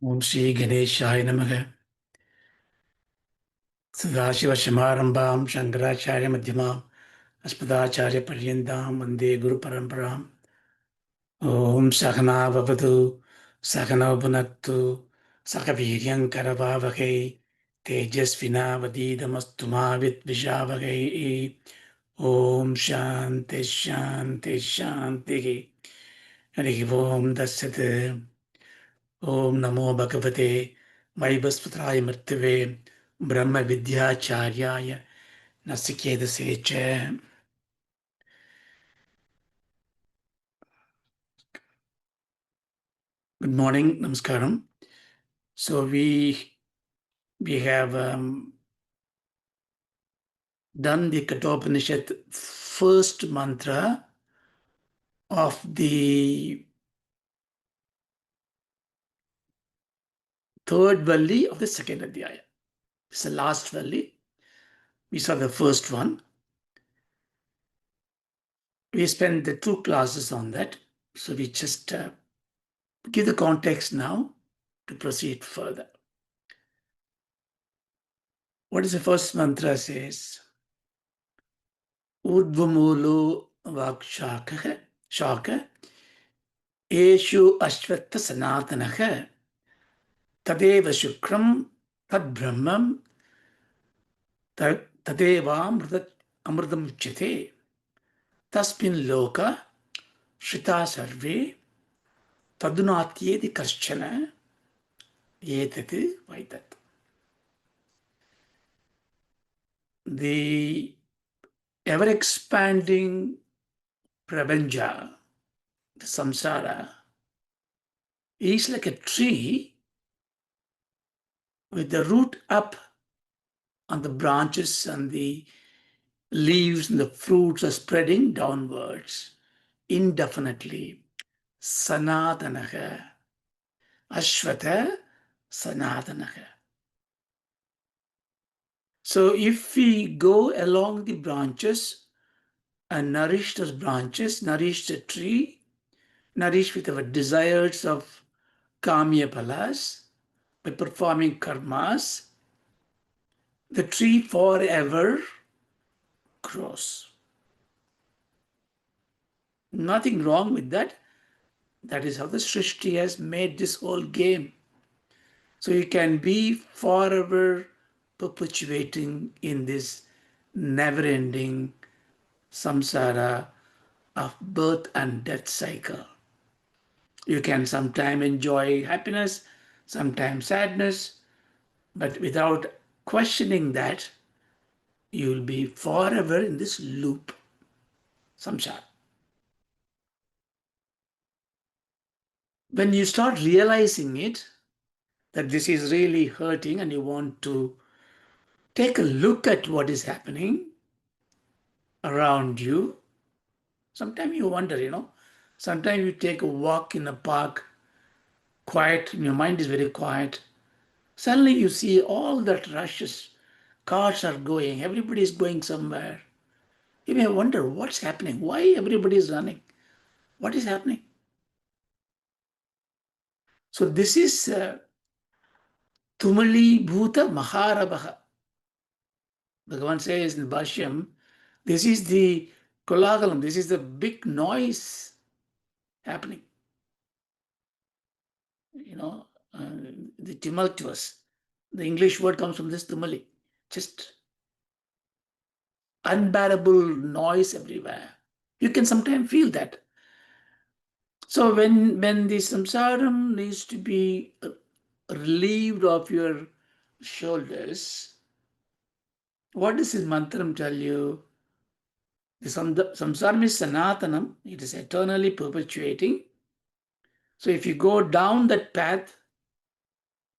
Om Shri Ganeshaya Namaha. Sadashiva Samarambham Shankaracharya Madhyamam Asmadacharya Paryandam Vande Guru Paramparam. Om Sahana Vavadu Sahana Bhunaktu Sakaviryam Karavavahai Tejasvina Vadidamastuma Vidvishavahai. Om Shanti Shanti Shanti. Harihi Om Dasyate. Om Namo Bhagavate Vaibhasvataya Murtave Brahma Vidyacharya Naciketas. Good morning, Namaskaram. So we have done the Kathopanishad first mantra of the third Valli of the second Adhyaya. It's the last Valli. We saw the first one. We spent the 2 classes on that. So we just give the context now to proceed further. What is the first mantra says? Urdhvamulo vakshaka shaka eshu ashvatta sanatanaha tadeva shukram tad brahmam tadeva amritam uchyate tasmin loka shrita sarve tadunatyedi kaschana etati vaitat. The ever-expanding prabanja, the samsara, is like a tree with the root up on the branches and the leaves and the fruits are spreading downwards indefinitely. Sanatanaha, Ashvata Sanatanaha. So if we go along the branches and nourish those branches, nourish the tree, nourish with our desires of kamya palas, by performing karmas, the tree forever grows. Nothing wrong with that. That is how the Srishti has made this whole game. So you can be forever perpetuating in this never-ending samsara of birth and death cycle. You can sometimes enjoy happiness, sometimes sadness, but without questioning that, you will be forever in this loop, samsara. When you start realizing it, that this is really hurting and you want to take a look at what is happening around you, sometimes you wonder, sometimes you take a walk in a park, quiet, and your mind is very quiet. Suddenly you see all that rushes, cars are going, everybody is going somewhere. You may wonder what's happening, why everybody is running, what is happening? So this is Tumali Bhuta Maharabaha. Bhagavan says in Bhashyam, this is the kolagalam, this is the big noise happening. The tumultuous. The English word comes from this tumali. Just unbearable noise everywhere. You can sometimes feel that. So when the samsaram needs to be relieved of your shoulders, what does this mantram tell you? The samsaram is sanatanam. It is eternally perpetuating. So if you go down that path,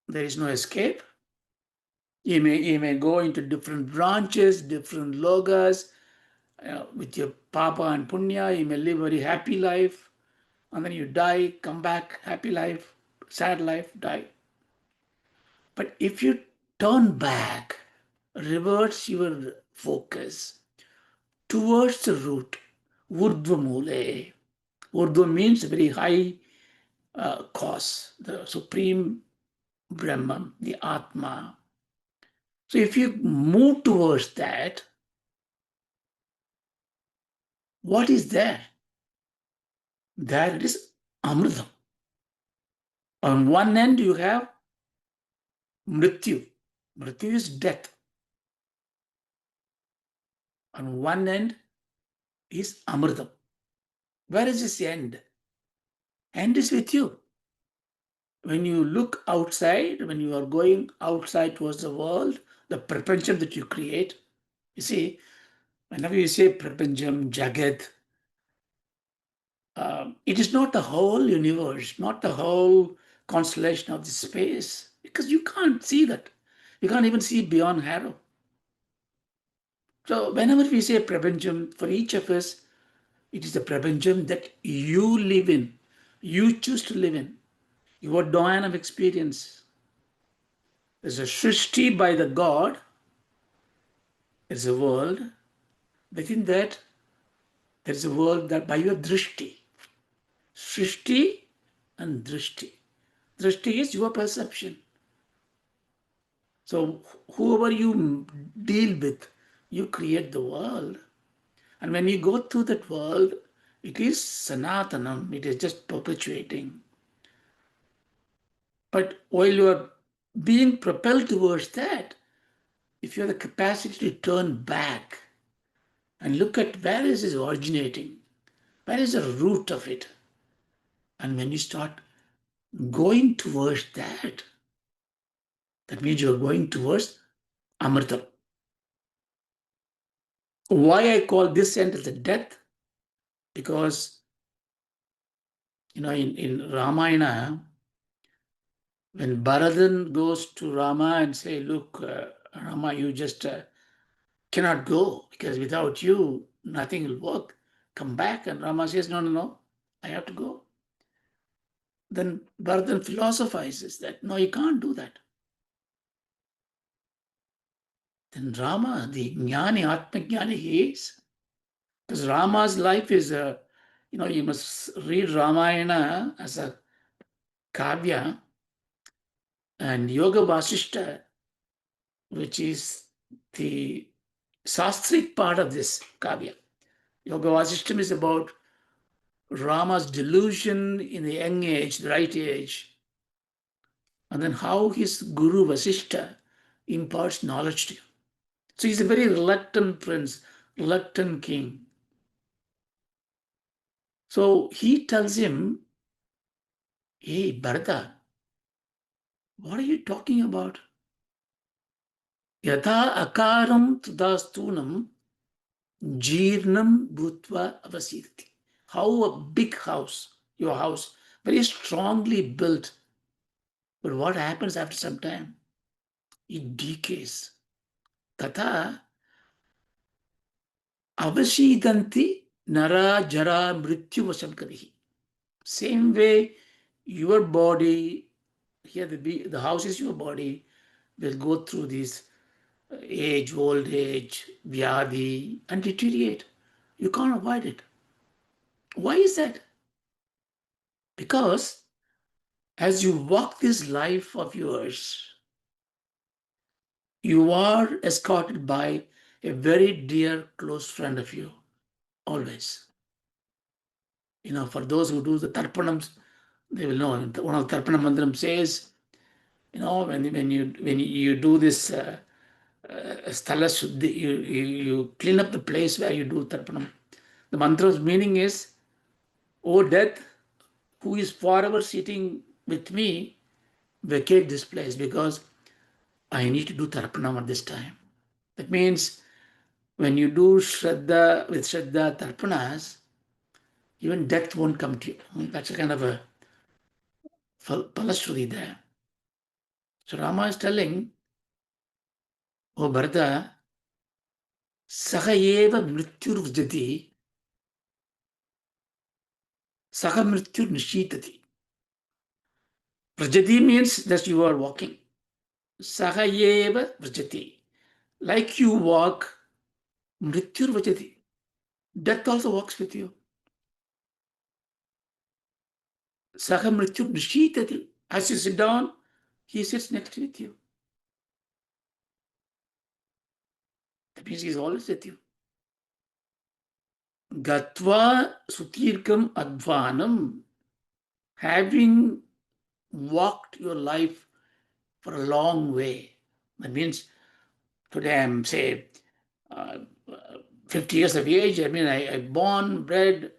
there is no escape. You may go into different branches, different logas, with your papa and punya. You may live a very happy life, and then you die, come back, happy life, sad life, die. But if you turn back, reverse your focus towards the root, urdhva mule. Urdhva means very high cause, the supreme Brahman, the Atma. So if you move towards that, what is there? There it is Amritam. On one end you have Mrityu. Mrityu is death. On one end is Amritam. Where is this end? End is with you. When you look outside, when you are going outside towards the world, the prapancham that you create, you see, whenever you say prapancham, jagat, it is not the whole universe, not the whole constellation of the space, because you can't see that. You can't even see beyond Harrow. So whenever we say prapancham, for each of us, it is the prapancham that you live in, you choose to live in, your domain of experience. There's a srishti by the God, there's a world. Within that, there's a world that by your drishti. Srishti and drishti. Drishti is your perception. So whoever you deal with, you create the world. And when you go through that world, it is sanatanam, it is just perpetuating. But while you are being propelled towards that, if you have the capacity to turn back and look at where is this originating, where is the root of it, and when you start going towards that, that means you are going towards Amrita. Why I call this end as a death? Because, in Ramayana, when Bharadan goes to Rama and say, look, Rama, you just cannot go because without you, nothing will work. Come back. And Rama says, no, no, no, I have to go. Then Bharadan philosophizes that, no, you can't do that. Then Rama, the Jnani, Atma Jnani, he is. Because Rama's life is, you must read Ramayana as a kavya, and Yoga Vasishta, which is the Sastric part of this kavya. Yoga Vasishtam is about Rama's delusion in the young age, the right age, and then how his guru Vasishta imparts knowledge to him. So he's a very reluctant prince, reluctant king. So he tells him, hey, Bharata, what are you talking about? Yatha akaram tudastunam jirnam bhutva avasirti. How a big house, your house, very strongly built, but what happens after some time? It decays. Tatha avasidanti nara jara mrityu vasankarihi. Same way, your body, here the house is your body, will go through this age, old age, vyadhi, and deteriorate. You can't avoid it. Why is that? Because as you walk this life of yours, you are escorted by a very dear, close friend of you, always. For those who do the tarpanams, they will know. One of the tarpana mandram says, when you do this sthala suddhi, you clean up the place where you do tarpanam. The mantra's meaning is, O death, who is forever sitting with me, vacate this place because I need to do tarpanam at this time. That means when you do Shraddha with Shraddha tarpanas, even death won't come to you. That's a kind of a palashruti there. So Rama is telling, O Bharata, Saha eva mrityur vjati, Saha mrityur nishitati. Vrajati means that you are walking. Saha eva vrajati. Like you walk, mrityur vajati. Death also walks with you. Saha mrityur nishitati. As you sit down, he sits next with you. That means he is always with you. Gatva sutirkam advanam, having walked your life for a long way. That means today I'm, say, uh, 50 years of age. I mean, I born, bred,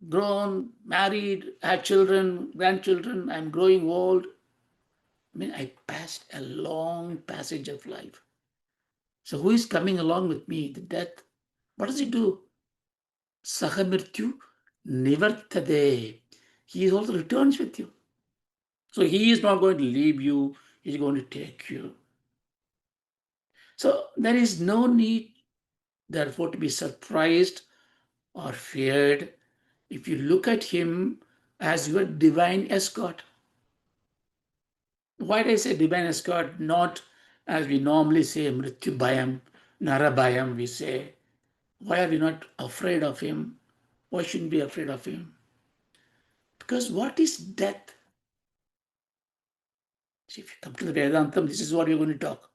grown, married, had children, grandchildren. I'm growing old. I mean, I passed a long passage of life. So who is coming along with me? The death. What does he do? Sahamirtyu nivartade. He also returns with you. So he is not going to leave you. He's going to take you. So there is no need, therefore, to be surprised or feared if you look at him as your divine escort. Why do I say divine escort? Not as we normally say Mrityu Bhayam, Nara Bhayam, we say. Why are we not afraid of him? Why shouldn't we be afraid of him? Because what is death? See, if you come to the Vedantam, this is what we're going to talk.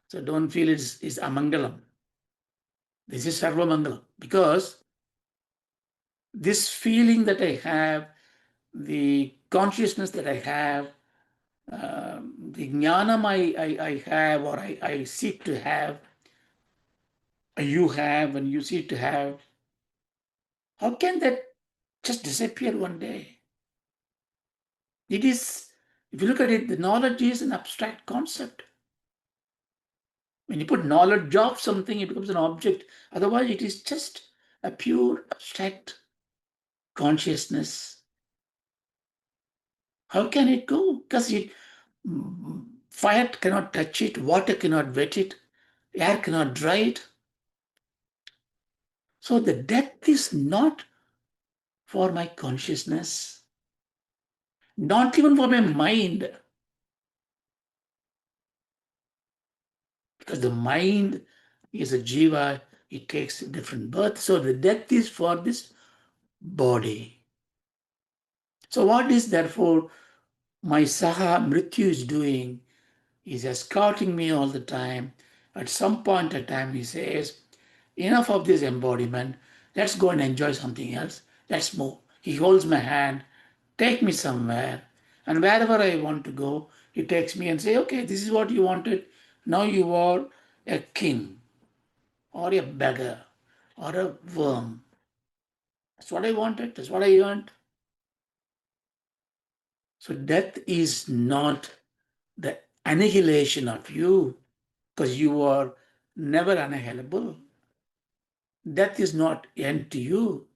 So don't feel it's Amangalam. This is Sarvamangalam. Because this feeling that I have, the consciousness that I have, the jnanam I have or I seek to have, you have and you seek to have, how can that just disappear one day? It is, if you look at it, the knowledge is an abstract concept. When you put knowledge of something, it becomes an object. Otherwise, it is just a pure abstract consciousness. How can it go? Because fire cannot touch it, water cannot wet it, air cannot dry it. So the death is not for my consciousness, not even for my mind, because the mind is a jiva, it takes a different birth. So the death is for this body. So what is therefore my Saha Mrityu is doing? He's escorting me all the time. At some point in time, he says, enough of this embodiment. Let's go and enjoy something else. Let's move. He holds my hand, take me somewhere. And wherever I want to go, he takes me and say, okay, this is what you wanted. Now you are a king or a beggar or a worm. That's what I wanted. That's what I earned. So death is not the annihilation of you, because you are never annihilable. Death is not end to you,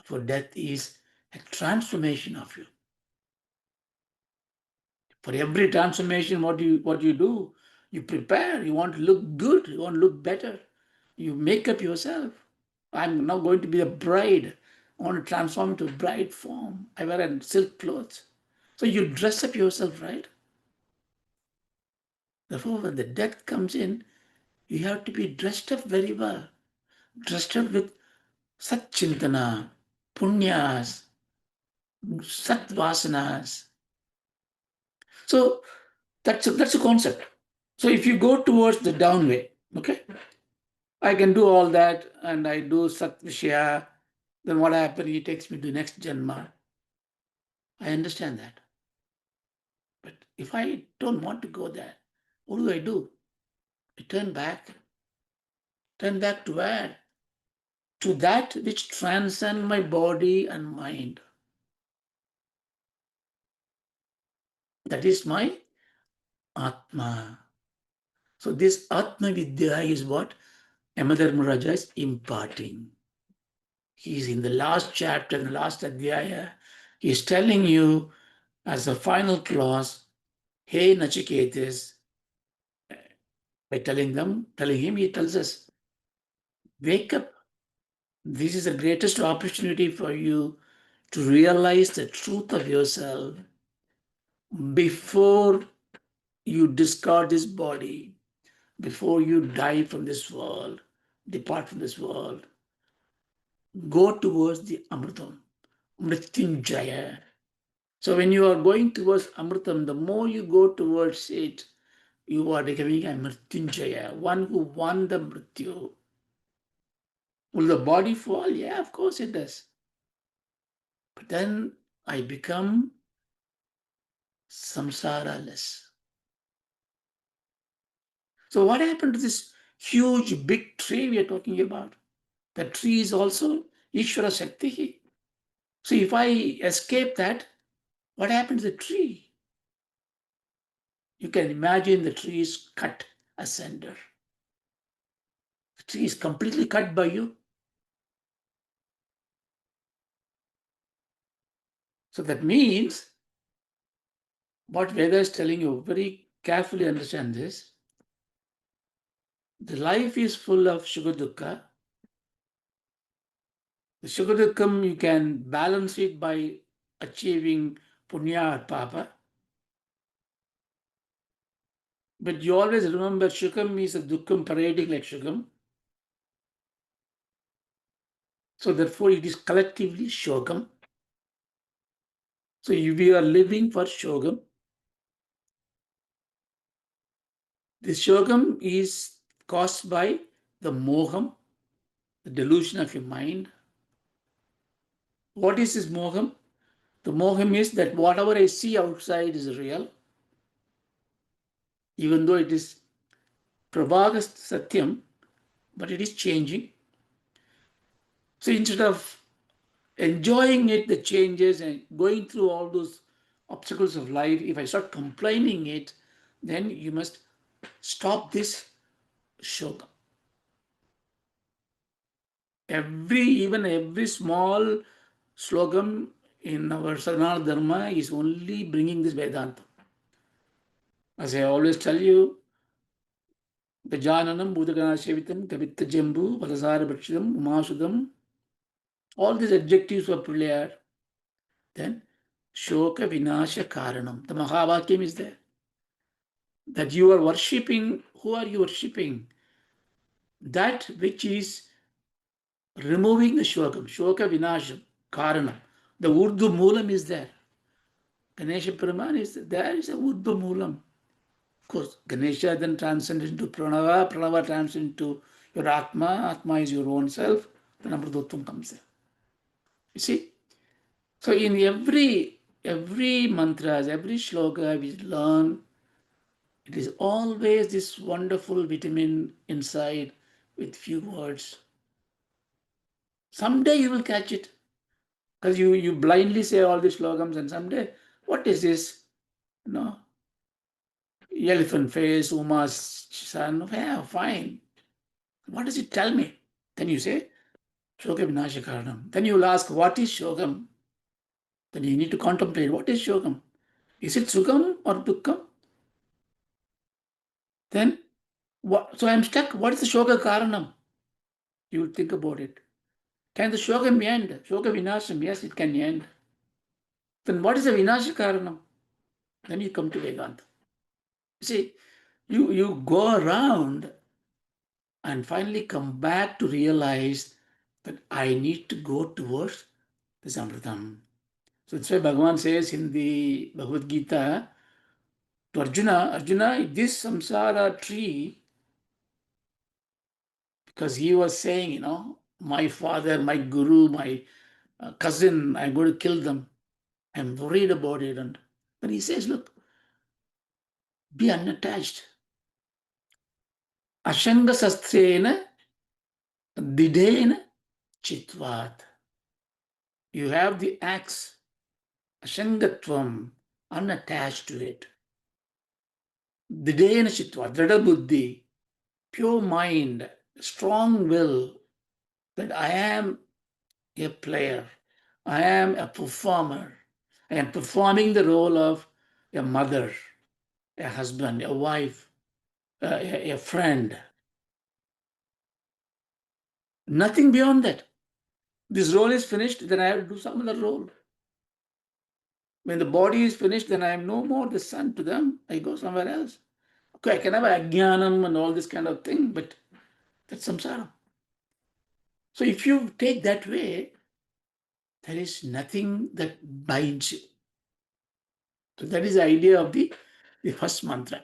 for death is a transformation of you. For every transformation, what you do, you prepare. You want to look good. You want to look better. You make up yourself. I'm now going to be a bride. I want to transform into a bride form. I wear silk clothes. So you dress up yourself, right? Therefore, when the death comes in, you have to be dressed up very well. Dressed up with Sat Chintana, Punyas, Sat Vasanas. So that's a concept. So if you go towards the down way, okay, I can do all that and I do Sat Vishya, then what happens? He takes me to next Janma. I understand that. But if I don't want to go there, what do I do? I turn back. Turn back to where? To that which transcends my body and mind. That is my Atma. So this Atma Vidya is what Yamadharmaraja is imparting. He is in the last chapter, in the last Adhyaya. He is telling you as a final clause, hey Naciketas, by telling him, he tells us, wake up. This is the greatest opportunity for you to realize the truth of yourself before you discard this body, before you die from this world, depart from this world. Go towards the Amritam, Mrityunjaya. So when you are going towards Amritam, the more you go towards it, you are becoming a Mrityunjaya, one who won the Mrityu. Will the body fall? Yeah, of course it does. But then I become samsara-less. So what happened to this huge big tree we are talking about? The tree is also Ishvara Shakti. So if I escape that, what happened to the tree? You can imagine the tree is cut asunder. The tree is completely cut by you. So that means what Veda is telling you, very carefully understand this. The life is full of Shuga Dukkha. The Shuga Dukkham, you can balance it by achieving Punya or Papa. But you always remember Shukam is a Dukkham parading like Shukam. So therefore it is collectively Shogam. So we are living for Shogam. This Shogam is caused by the Moham, the delusion of your mind. What is this Moham? The Moham is that whatever I see outside is real, even though it is Prabhagas Satyam, but it is changing. So instead of enjoying it, the changes, and going through all those obstacles of life, if I start complaining it, then you must stop this Shogam. Even every small slogam in our Sanatana Dharma is only bringing this Vedanta. As I always tell you, Gajananam, Bhutagana Shevitam, Kavitta Jambu, Valasara Bhakshitam, Umasudam, all these adjectives were clear. Then Shoka Vinasha Karanam. The Mahavakyam is there. That you are worshipping, who are you worshipping? That which is removing the Shokam, Shoka Vinasham, Karanam. The Urdu Moolam is there. Ganesha Puraman is there, is a Urdu Moolam. Of course, Ganesha then transcends into Pranava, Pranava transcends into your Atma, Atma is your own self, then Amrutotvam comes in. You see? So in every mantras, every shloka we learn, it is always this wonderful vitamin inside with few words. Someday you will catch it. Because you blindly say all these slogans and someday, what is this? No. Elephant face, Uma's son, yeah, fine. What does it tell me? Then you say, Shoga Vinasha Karanam. Then you will ask, what is Shogam? Then you need to contemplate, what is Shogam? Is it Sugam or Dukkham? Then, so I'm stuck. What is the Shoga Karanam? You will think about it. Can the Shogam end? Shoga Vinasham, yes, it can end. Then what is the Vinasha Karanam? Then you come to Vedanta. You see, you go around and finally come back to realize that I need to go towards this Amritam. So that's why Bhagavan says in the Bhagavad Gita to Arjuna, Arjuna, this samsara tree, because he was saying, my father, my guru, my cousin, I'm going to kill them. I'm worried about it. And then he says, look, be unattached. Ashanga sastrena didena chitvat. You have the axe, ashangatvam, unattached to it. Didena chitvat, drada buddhi, pure mind, strong will, that I am a player, I am a performer, I am performing the role of a mother, a husband, a wife, a friend. Nothing beyond that. This role is finished, then I have to do some other role. When the body is finished, then I am no more the son to them. I go somewhere else. Okay, I can have ajnanam and all this kind of thing, but that's samsara. So if you take that way, there is nothing that binds you. So that is the idea of the first mantra.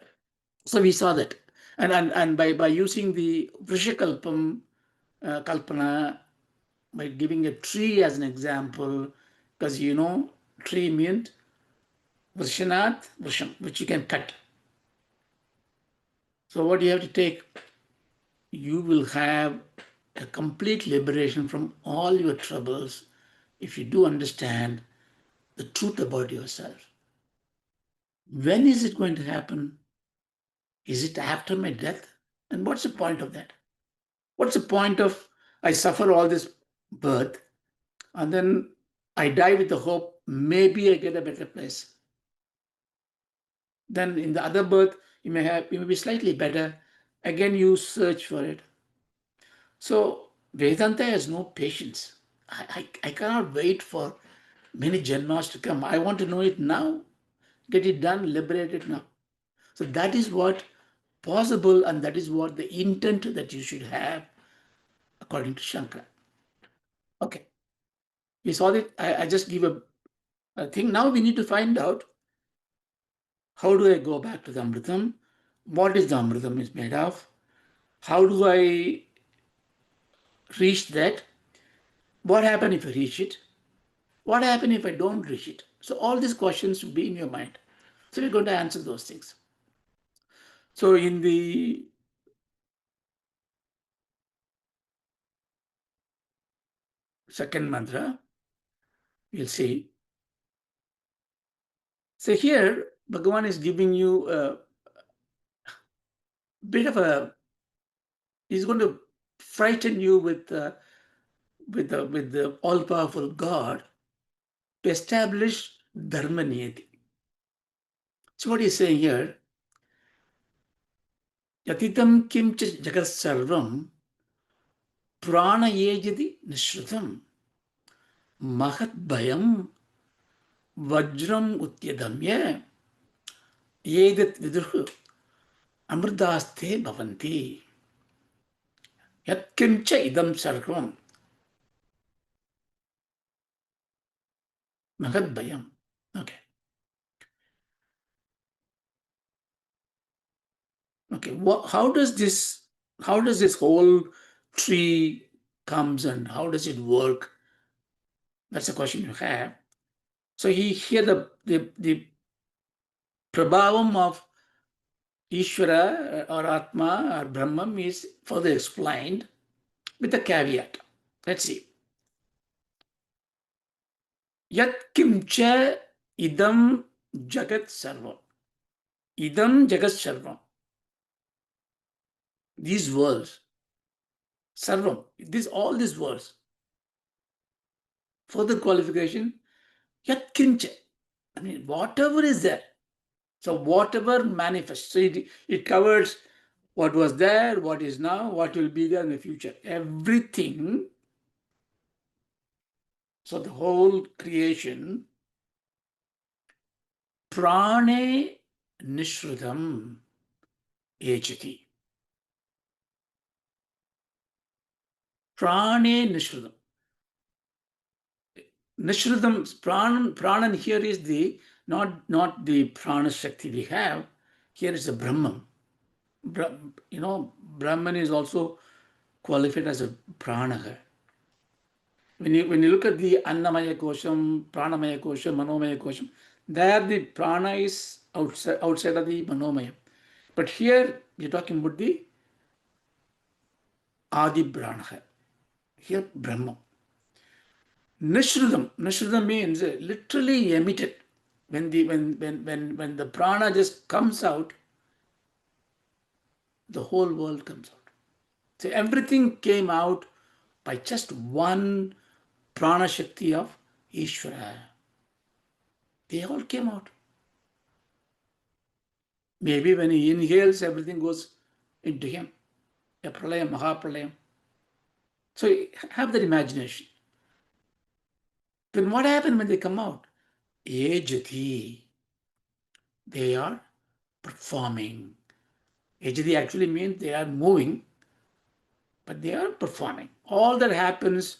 So we saw that. And by using the Vrishakalpam, Kalpana, by giving a tree as an example, because tree means Vrishanath, Vrisham, which you can cut. So what you have to take, you will have a complete liberation from all your troubles if you do understand the truth about yourself. When is it going to happen? Is it after my death? And what's the point of that? What's the point of I suffer all this birth and then I die with the hope maybe I get a better place? Then in the other birth, you may be slightly better. Again, you search for it. So Vedanta has no patience. I cannot wait for many janmas to come. I want to know it now. Get it done, liberate it now. So that is what possible, and that is what the intent that you should have according to Shankara. Okay. We saw that. I just give a thing. Now we need to find out how do I go back to the Amritam? What is the Amritam is made of? How do I reach that? What happens if I reach it? What happens if I don't reach it? So all these questions should be in your mind. So we're going to answer those things. So in the second mantra, you'll see. So here, Bhagavan is giving you a bit of he's going to frighten you with the all-powerful God to establish dharma niyati. So what he's saying here, yatitam kimcha jagat sarvam prana yejati nishrutam mahat bhayam vajram utyadamya yedat vidruh amrdaste bhavanti yat kimcha idam sarvam mahat bhayam. Okay. Okay. How does this whole tree comes and how does it work? That's a question you have. So here the prabhavam of Ishvara or Atma or Brahman is further explained with a caveat. Let's see. Yat kimcha idam jagat sarvam. Idam jagat sarvam. These words, sarvam, all these words. Further qualification, yat kimcha. I mean, whatever is there. So whatever manifests. So it covers what was there, what is now, what will be there in the future. Everything. So the whole creation, prane nishrutam ejati. Prane nishrutam. Nishrutam, pranan here is the not the prana shakti we have. Here is the Brahman. Brahman is also qualified as a prana. When you look at the Annamaya Kosham, Pranamaya Kosham, Manomaya Kosham, there the prana is outside of the Manomaya. But here we're talking about the Adi Brahma. Here Brahma. Nishrudam means literally emitted. When the prana just comes out, the whole world comes out. So everything came out by just one prana shakti of Ishvara. They all came out. Maybe when he inhales, everything goes into him. A pralayam, mahapralayam. So have that imagination. Then what happened when they come out? Ejati. They are performing. Ejati actually means they are moving, but they are performing. All that happens,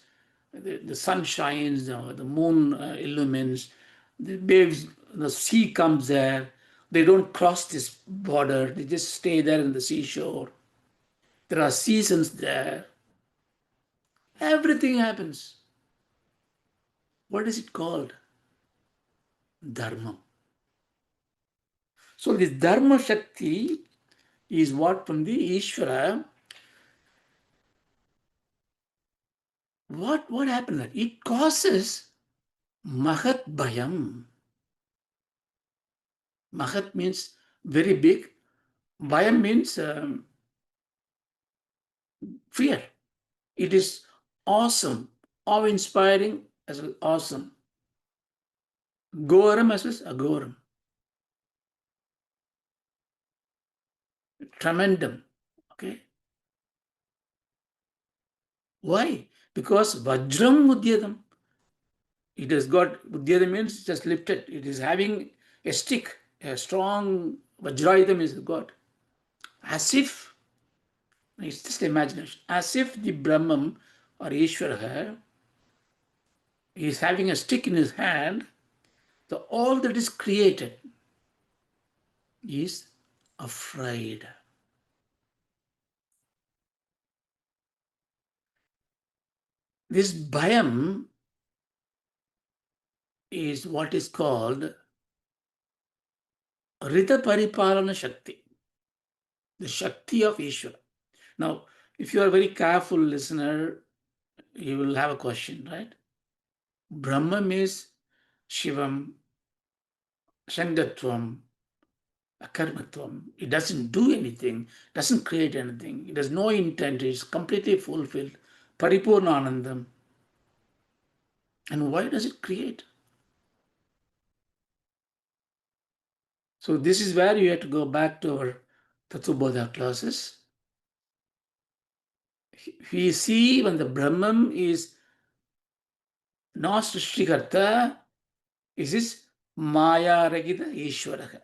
the sun shines, the moon illumines, the waves the sea comes there. They don't cross this border. They just stay there in the seashore. There are seasons there. Everything happens. What is it called? Dharma. So this Dharma Shakti is what from the Ishvara. What happened? It causes Mahat Bhayam. Mahat means very big. Bhayam means fear. It is awesome, awe-inspiring as well awesome. Ghoram as well as aghoram. Tremendum. Okay. Why? Because Vajram Udyadam. It has got, Udyadam means just lifted. It is having a stick, a strong Vajrayudam is got. As if, it's just imagination, as if the Brahman or Ishvara is having a stick in his hand, so all that is created is afraid. This Bhayam is what is called Rita Paripalana Shakti, the Shakti of Ishvara. Now, if you are a very careful listener, you will have a question, right? Brahman is Shivam, Shangatvam, Akarmatvam. It doesn't do anything, doesn't create anything. It has no intent, it is completely fulfilled. Paripurna Anandam. And why does it create? So this is where you have to go back to our Tattvabodha classes. We see when the Brahman is not Srishtikarta, is this Maya Ragita Ishvaraha.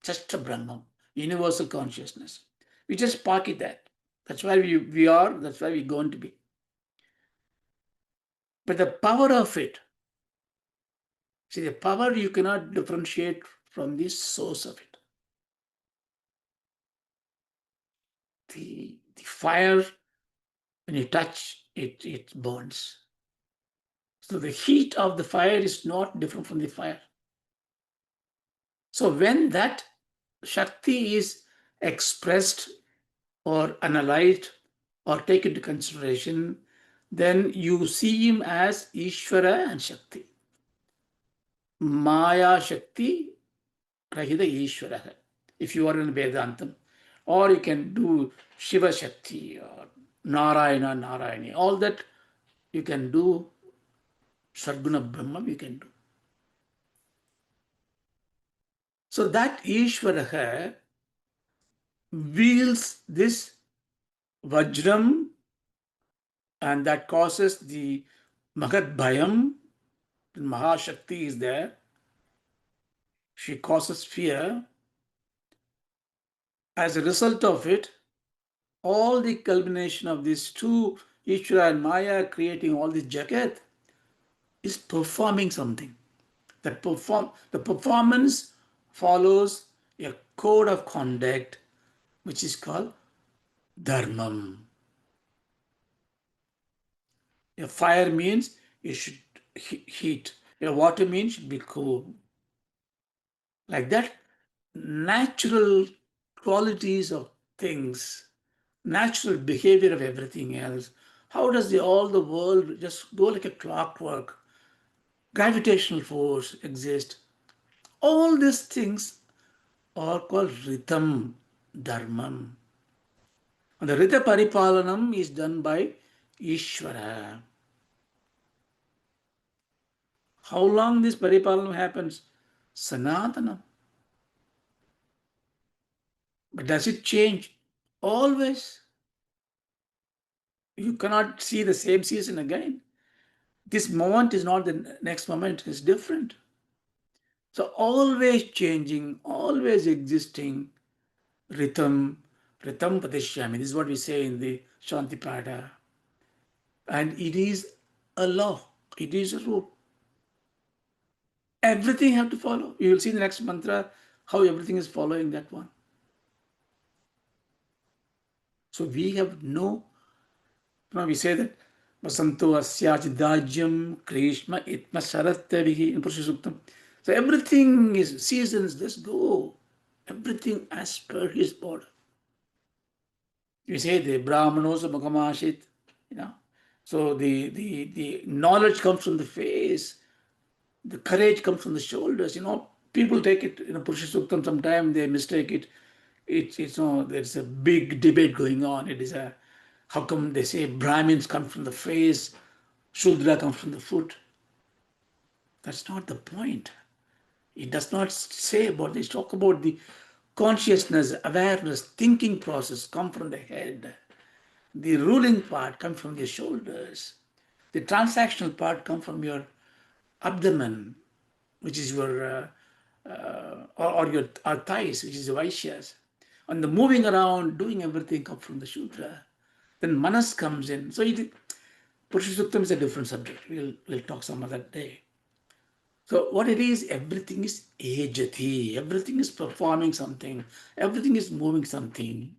Just a Brahman, universal consciousness. We just park it there. That's where we are, that's where we're going to be. But the power of it, see, the power you cannot differentiate from the source of it. The fire, when you touch it, it burns. So the heat of the fire is not different from the fire. So when that Shakti is expressed or analyzed or taken into consideration, then you see him as Ishvara and Shakti. Maya Shakti Rahida Ishvara, if you are in Vedantam. Or you can do Shiva Shakti or Narayana, Narayani. All that you can do. Sarguna Brahma you can do. So that Ishvara wields this Vajram, and that causes the Mahat Bhayam. Mahashakti is there. She causes fear. As a result of it, all the culmination of these two, Ishvara and Maya, creating all this Jagat, is performing something. The performance follows a code of conduct which is called Dharmam. A fire means it should heat. A water means it should be cool. Like that, natural qualities of things, natural behavior of everything else. How does all the world just go like a clockwork? Gravitational force exists. All these things are called Ritham, Dharmam. And the Rita Paripalanam is done by Ishvara. How long this Paripalanam happens? Sanatana. But does it change? Always. You cannot see the same season again. This moment is not the next moment, it's different. So always changing, always existing, Rhythm, Rhythm Padishyami. This is what we say in the Shantipada. And it is a law, it is a rule. Everything have to follow. You will see in the next mantra how everything is following that one. So we have no, we say that Vasanto Asyachidajyam Krishma Itma Sharattavihi in Purusha Suktam. So everything is seasons, just go. Everything as per his order. You say the Brahmanos Makamashit, you know. So the knowledge comes from the face, the courage comes from the shoulders. People take it, Purusha Suktam, sometimes they mistake it. There's a big debate going on. It is how come they say Brahmins come from the face, Shudra comes from the foot? That's not the point. It does not say about this. Talk about the consciousness, awareness, thinking process come from the head. The ruling part comes from your shoulders. The transactional part comes from your abdomen, which is your or your thighs, which is the Vaishyas. And the moving around, doing everything comes from the Shudra. Then Manas comes in. So Purusha Suktam is a different subject. We'll talk some other day. So what it is, everything is ejati. Everything is performing something. Everything is moving something.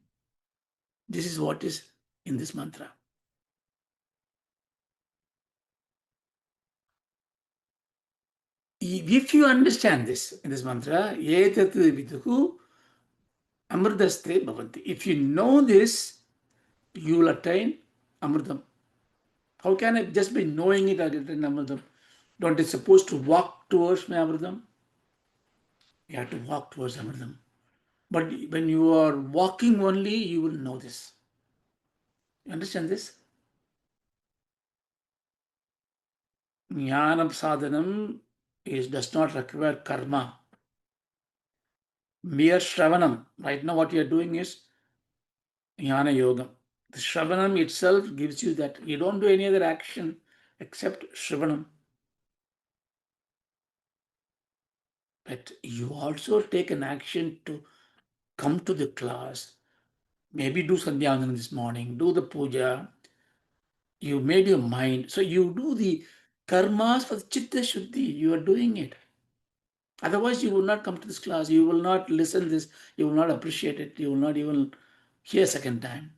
This is what is in this mantra. If you understand this in this mantra, etat viduhu amrdaste bhavanti. If you know this, you will attain amrdam. How can I just by knowing it I attain amrdam? Don't I supposed to walk towards my amrdam? You have to walk towards amrdam. But when you are walking only, you will know this. You understand this? Jnanam sadhanam does not require karma. Mere shravanam. Right now what you are doing is jnana yoga. The shravanam itself gives you that. You don't do any other action except shravanam. But you also take an action to come to the class. Maybe do sandhyanam this morning, do the puja. You made your mind. So you do the karmas for the chitta shuddhi. You are doing it. Otherwise, you will not come to this class. You will not listen this. You will not appreciate it. You will not even hear second time.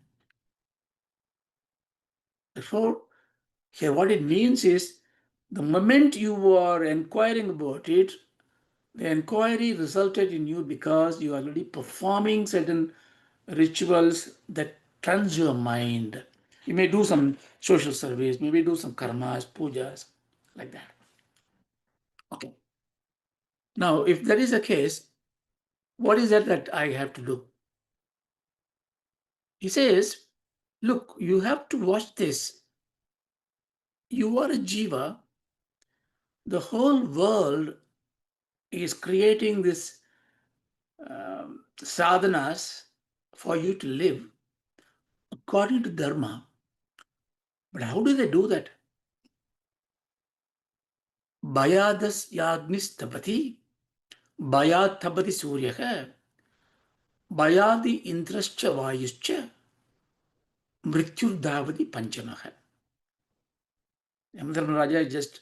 Therefore, here what it means is the moment you are inquiring about it, the inquiry resulted in you because you are already performing certain rituals that cleanse your mind. You may do some social service, maybe do some karmas, pujas, like that. Okay. Now, if that is the case, what is that I have to do? He says, look, you have to watch this. You are a jiva. The whole world is creating this sadhanas for you to live according to dharma. But how do they do that? Bayadas yagnis tapati, bayat tapati suryaha, bayadi indrascha vayuscha, mrityur davati panchamaha. Raja just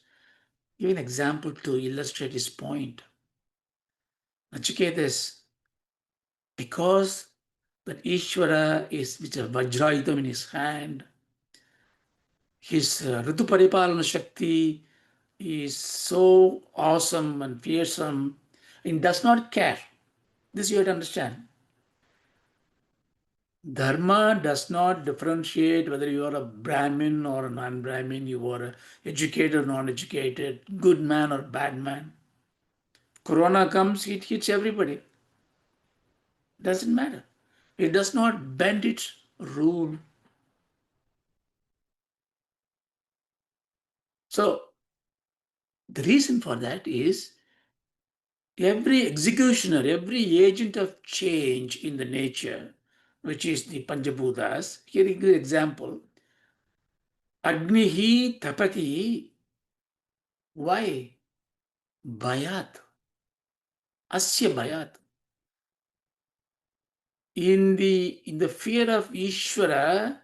give an example to illustrate his point. Naciketas, because that Ishvara is with a Vajrayutam in his hand, his Ritu Paripalana Shakti is so awesome and fearsome, and does not care. This you have to understand. Dharma does not differentiate whether you are a Brahmin or a non-Brahmin, you are educated or non-educated, good man or bad man. Corona comes, it hits everybody. Doesn't matter. It does not bend its rule. So the reason for that is every executioner, every agent of change in the nature, which is the Panchabhutas, here is an example. Agnihi tapati. Why? Bayat. Asya bayat. In the fear of Ishvara,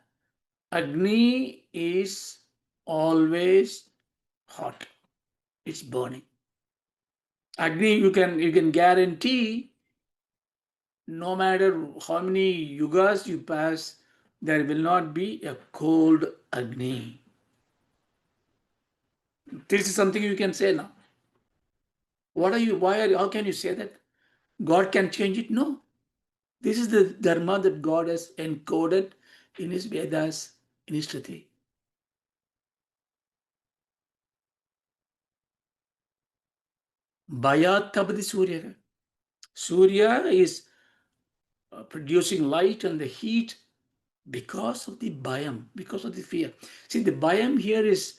Agni is always hot. It's burning. Agni, you can guarantee no matter how many yugas you pass, there will not be a cold Agni. This is something you can say now. What are you? Why are you? How can you say that? God can change it? No. This is the dharma that God has encoded in His Vedas, in His Shruti. Bhayat tabdi Surya. Surya is producing light and the heat because of the bhayam, because of the fear. See, the bhayam here is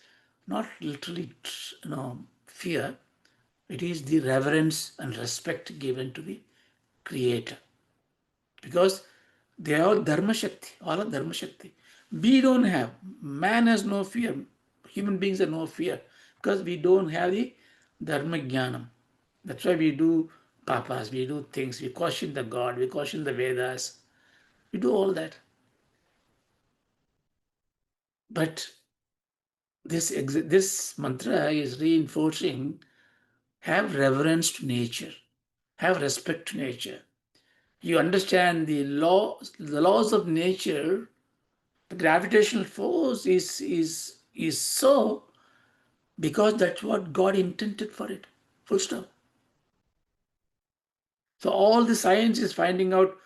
not literally, fear. It is the reverence and respect given to the Creator. Because they are all Dharma Shakti, all are Dharma Shakti. We don't have, man has no fear, human beings have no fear because we don't have the Dharma Jnanam. That's why we do papas, we do things, we caution the God, we caution the Vedas, we do all that. But this mantra is reinforcing have reverence to nature, have respect to nature. You understand the laws of nature. The gravitational force is so because that's what God intended for it. Full stop. So all the science is finding out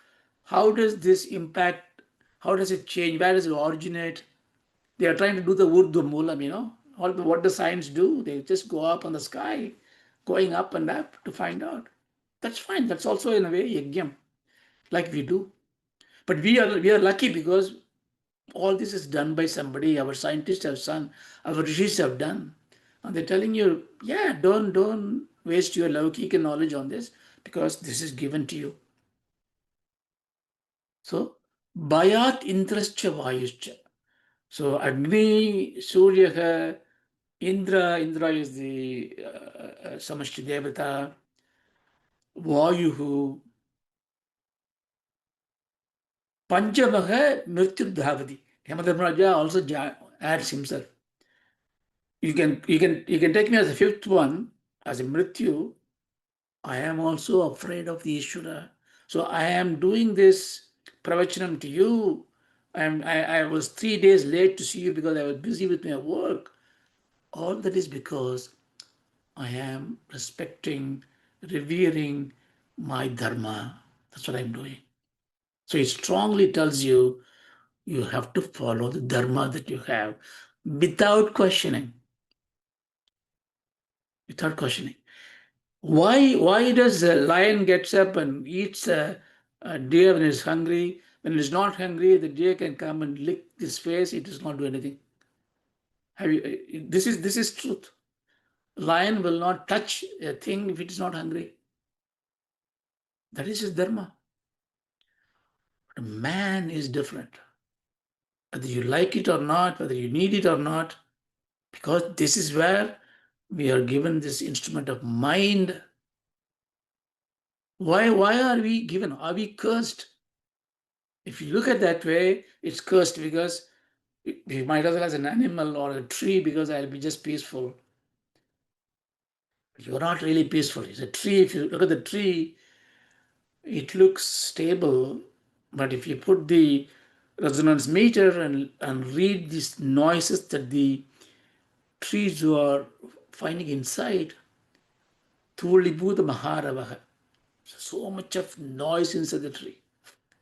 how does this impact, how does it change, where does it originate. They are trying to do the Urdu Moolam, All what the science do, they just go up on the sky, going up and up to find out. That's fine. That's also in a way yajnam, like we do. But we are lucky because all this is done by somebody. Our scientists have done, our rishis have done, and they're telling you, yeah, don't waste your laukika knowledge on this because this is given to you. So bayat indrascha vayuscha. So Agni, Surya, Indra is the Samashti Devata, Vayuhu, Panchamaha Mrityu Dhavati. Yamadharmaraja also adds himself. You can take me as a fifth one, as a Mrityu. I am also afraid of the Ishvara. So I am doing this pravachanam to you. I was 3 days late to see you because I was busy with my work. All that is because I am respecting, revering my dharma. That's what I'm doing. So it strongly tells you you have to follow the dharma that you have without questioning. Without questioning. Why does a lion gets up and eats a deer when it's hungry? When it's not hungry, the deer can come and lick his face. It does not do anything. This is truth. Lion will not touch a thing if it is not hungry. That is his dharma. But man is different. Whether you like it or not, whether you need it or not, because this is where we are given this instrument of mind. Why are we given? Are we cursed? If you look at that way, it's cursed because we might as well as an animal or a tree because I'll be just peaceful. You're not really peaceful. It's a tree. If you look at the tree, it looks stable, but if you put the resonance meter and read these noises that the trees are finding inside, Tulibhuta Maharavaha. So much of noise inside the tree.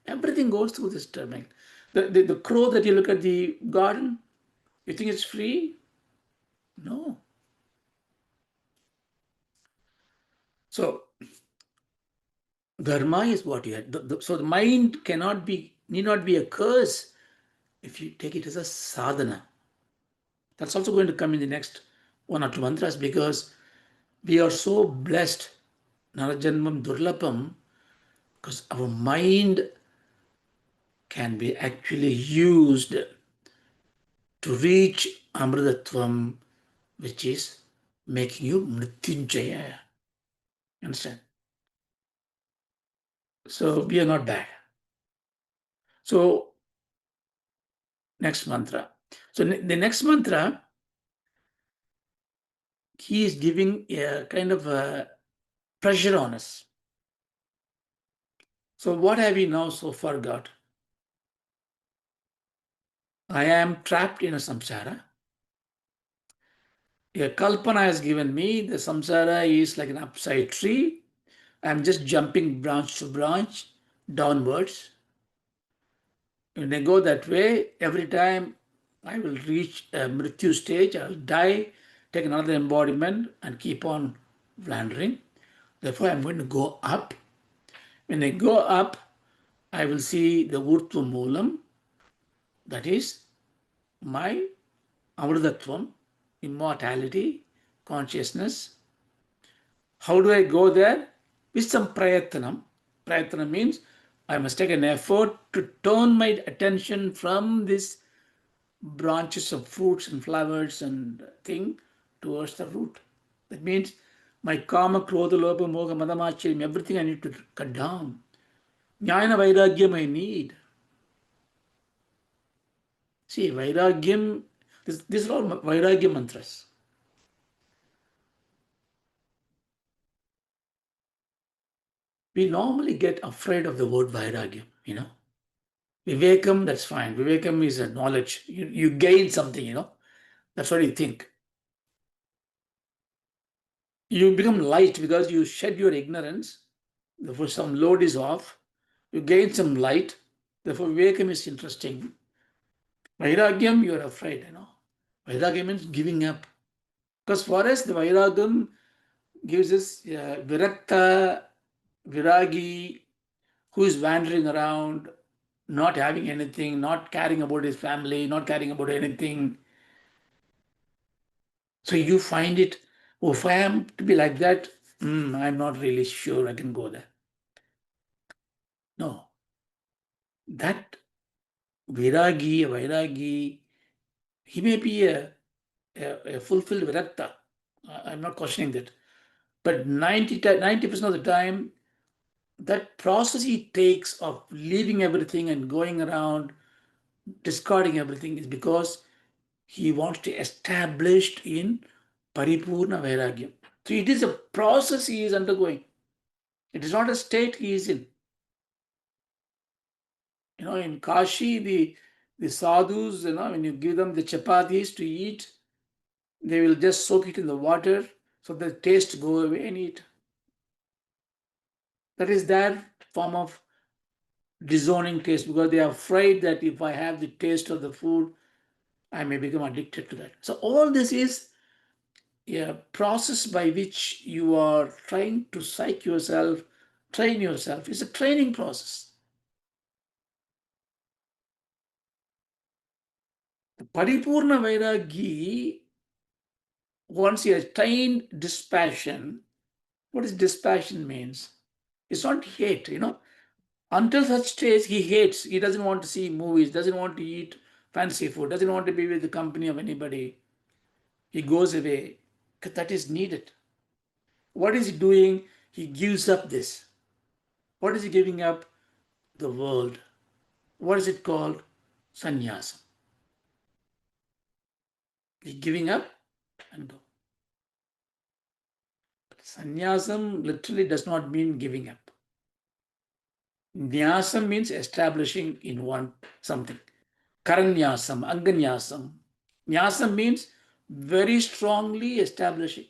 Everything goes through this turbine. The crow that you look at the garden, you think it's free? No. So dharma is what you had. So the mind need not be a curse if you take it as a sadhana. That's also going to come in the next one or two mantras because we are so blessed, Narajanmam Durlapam, because our mind can be actually used to reach Amritatvam, which is making you Mrityunjaya. Understand? So we are not bad. So next mantra. So the next mantra, he is giving a kind of a pressure on us. So what have we now so far got? I am trapped in a samsara. A kalpana has given me the samsara is like an upside tree. I'm just jumping branch to branch downwards. When I go that way, every time I will reach a mrityu stage, I'll die, take another embodiment, and keep on wandering. Therefore, I'm going to go up. When I go up, I will see the Urtva Moolam, that is my Amrtatvam, immortality, consciousness. How do I go there? With some prayatnam. Prayatnam means I must take an effort to turn my attention from this branches of fruits and flowers and thing towards the root. That means my kama, krodha, lopa, moha, madamachariam, everything I need to cut down. Jnana vairagyam I need. See, vairagyam, these are all vairagya mantras. We normally get afraid of the word vairagyam. Vivekam, that's fine. Vivekam is a knowledge. You gain something. That's what you think. You become light because you shed your ignorance. Therefore, some load is off. You gain some light. Therefore, Vivekam is interesting. Vairagyam, you're afraid. Vairagyam means giving up. Because for us, the Vairagyam gives us Virakta, Viragi, who is wandering around, not having anything, not caring about his family, not caring about anything. So you find it, oh, if I am to be like that, I'm not really sure I can go there. No, that Vairagi, he may be a fulfilled Virakta. I'm not questioning that. But 90% of the time, that process he takes of leaving everything and going around, discarding everything is because he wants to establish in Paripurna Vairagyam. So it is a process he is undergoing. It is not a state he is in. In Kashi, the sadhus, when you give them the chapatis to eat, they will just soak it in the water so the taste go away and eat. That is their form of disowning taste because they are afraid that if I have the taste of the food, I may become addicted to that. So all this is a process by which you are trying to psych yourself, train yourself. It's a training process. The Paripurna Vairagi, once he has trained dispassion, what does dispassion means? It's not hate. Until such stage, he hates. He doesn't want to see movies, doesn't want to eat fancy food, doesn't want to be with the company of anybody. He goes away because that is needed. What is he doing? He gives up this. What is he giving up? The world. What is it called? Sannyasam. He's giving up and go. But sannyasam literally does not mean giving up. Nyasam means establishing in one something. Karanyasam, Anganyasam. Nyasam means very strongly establishing.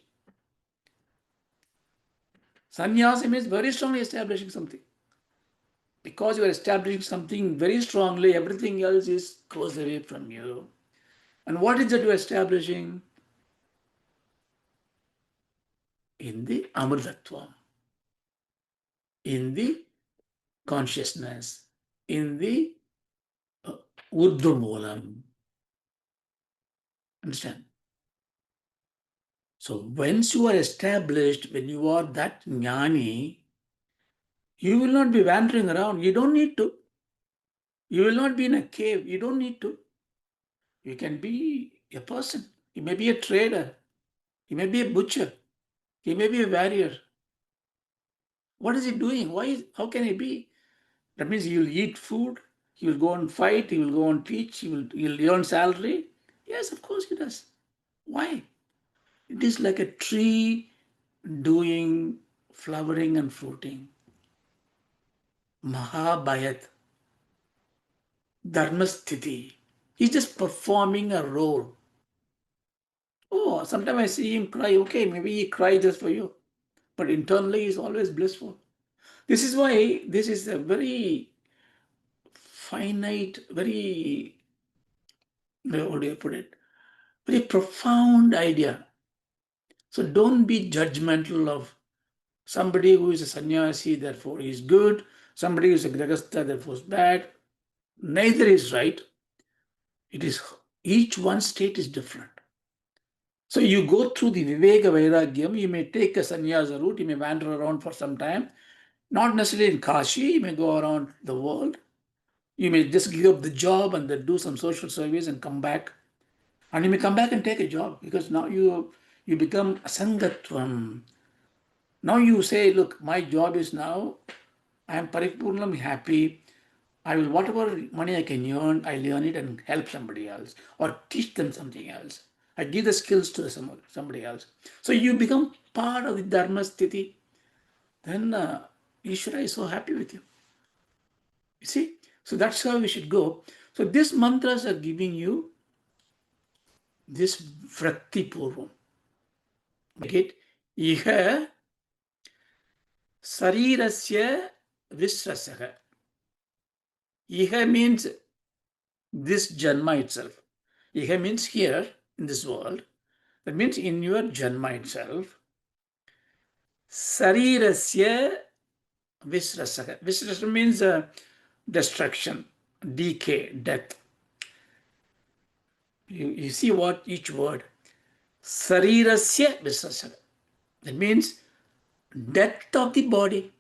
Sannyasam means very strongly establishing something. Because you are establishing something very strongly, everything else is close away from you. And what is that you are establishing? In the Amrtatvam, in the consciousness, in the Urdhva. Understand? So once you are established, when you are that jnani, you will not be wandering around. You don't need to. You will not be in a cave. You don't need to. You can be a person. You may be a trader. You may be a butcher. You may be a warrior. What is he doing? How can he be? That means he will eat food. He will go and fight. He will go and teach. He'll earn salary. Yes, of course he does. Why? It is like a tree doing flowering and fruiting. Mahabhayat, Dharmasthiti. He's just performing a role. Oh, sometimes I see him cry. Okay, maybe he cried just for you. But internally, he's always blissful. This is why this is a very finite, very, how do you put it? Very profound idea. So don't be judgmental of somebody who is a sannyasi, therefore is good. Somebody who is a grihastha, therefore is bad. Neither is right. It is each one state is different. So you go through the Viveka Vairagyam, you may take a sannyasa route, you may wander around for some time, not necessarily in Kashi, you may go around the world. You may just give up the job and then do some social service and come back. And you may come back and take a job because now you become asangatvam. Now you say, look, my job is now, I am paripurnam happy. I will, whatever money I can earn, I learn it and help somebody else or teach them something else. I give the skills to somebody else. So you become part of the dharma sthiti. Then Ishvara is so happy with you. You see? So that's how we should go. So these mantras are giving you this vrakti purvam. Make it iha sarirasya visrasaha. Iha means this janma itself. Iha means here in this world. That means in your janma itself. Sarirasya visrasaha. Visrasa means destruction, decay, death. You see what each word. Sarirasya visrasaha. That means death of the body.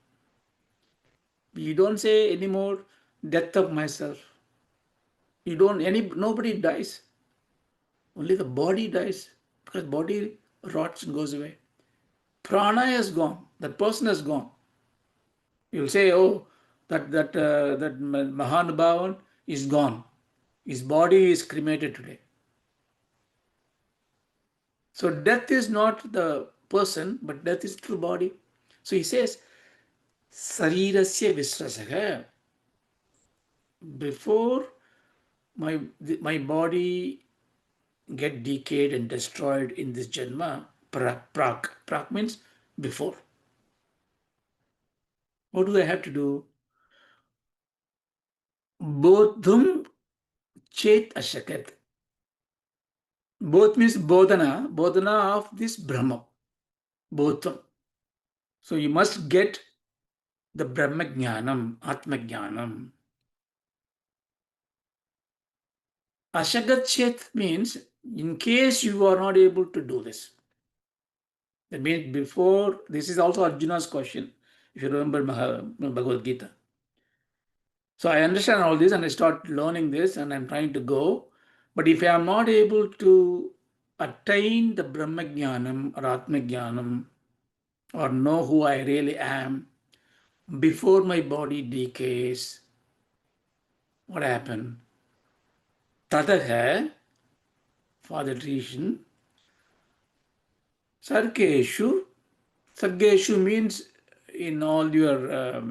You don't say anymore death of myself. Nobody dies. Only the body dies because body rots and goes away. Prana is gone. That person is gone. You'll say, oh, that Mahanubhavan is gone. His body is cremated today. So death is not the person, but death is through body. So he says, Sarirasya Visrasaha. Before my body get decayed and destroyed in this janma, prak. Prak means before. What do I have to do? Bodhum chet ashakat. Both means bodhana of this Brahma. Bodham. So you must get the Brahma Jnanam, Atma Jnanam. Ashagat chet means in case you are not able to do this. That means before, this is also Arjuna's question, if you remember Bhagavad Gita. So I understand all this and I start learning this and I'm trying to go. But if I am not able to attain the Brahma Jnanam or Atma Jnanam or know who I really am before my body decays, what happened? Tadaha, for that reason, Sarkeshu, Sargeshu means in all your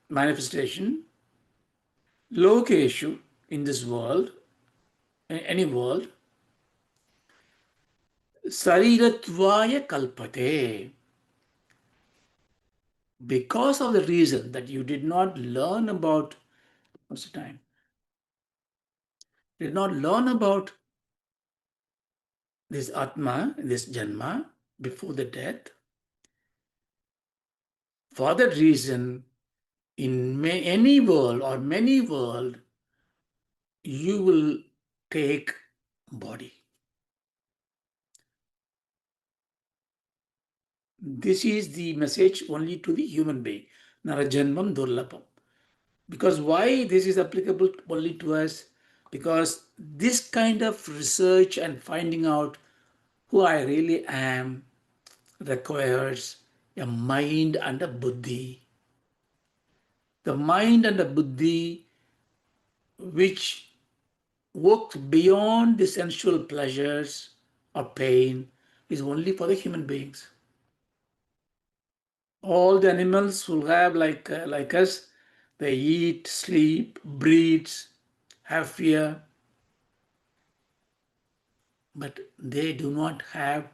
manifestation, Lokeshu, in this world, in any world, Sariratvaya kalpate. Because of the reason that you did not learn about, what's the time? Did not learn about this Atma, this Janma, before the death. For that reason, in any world or many world, you will take body. This is the message only to the human being. Narajanmam durlapam. Because why this is applicable only to us? Because this kind of research and finding out who I really am requires a mind and a buddhi. The mind and the buddhi which works beyond the sensual pleasures or pain is only for the human beings. All the animals will have like us. They eat, sleep, breathe, have fear, but they do not have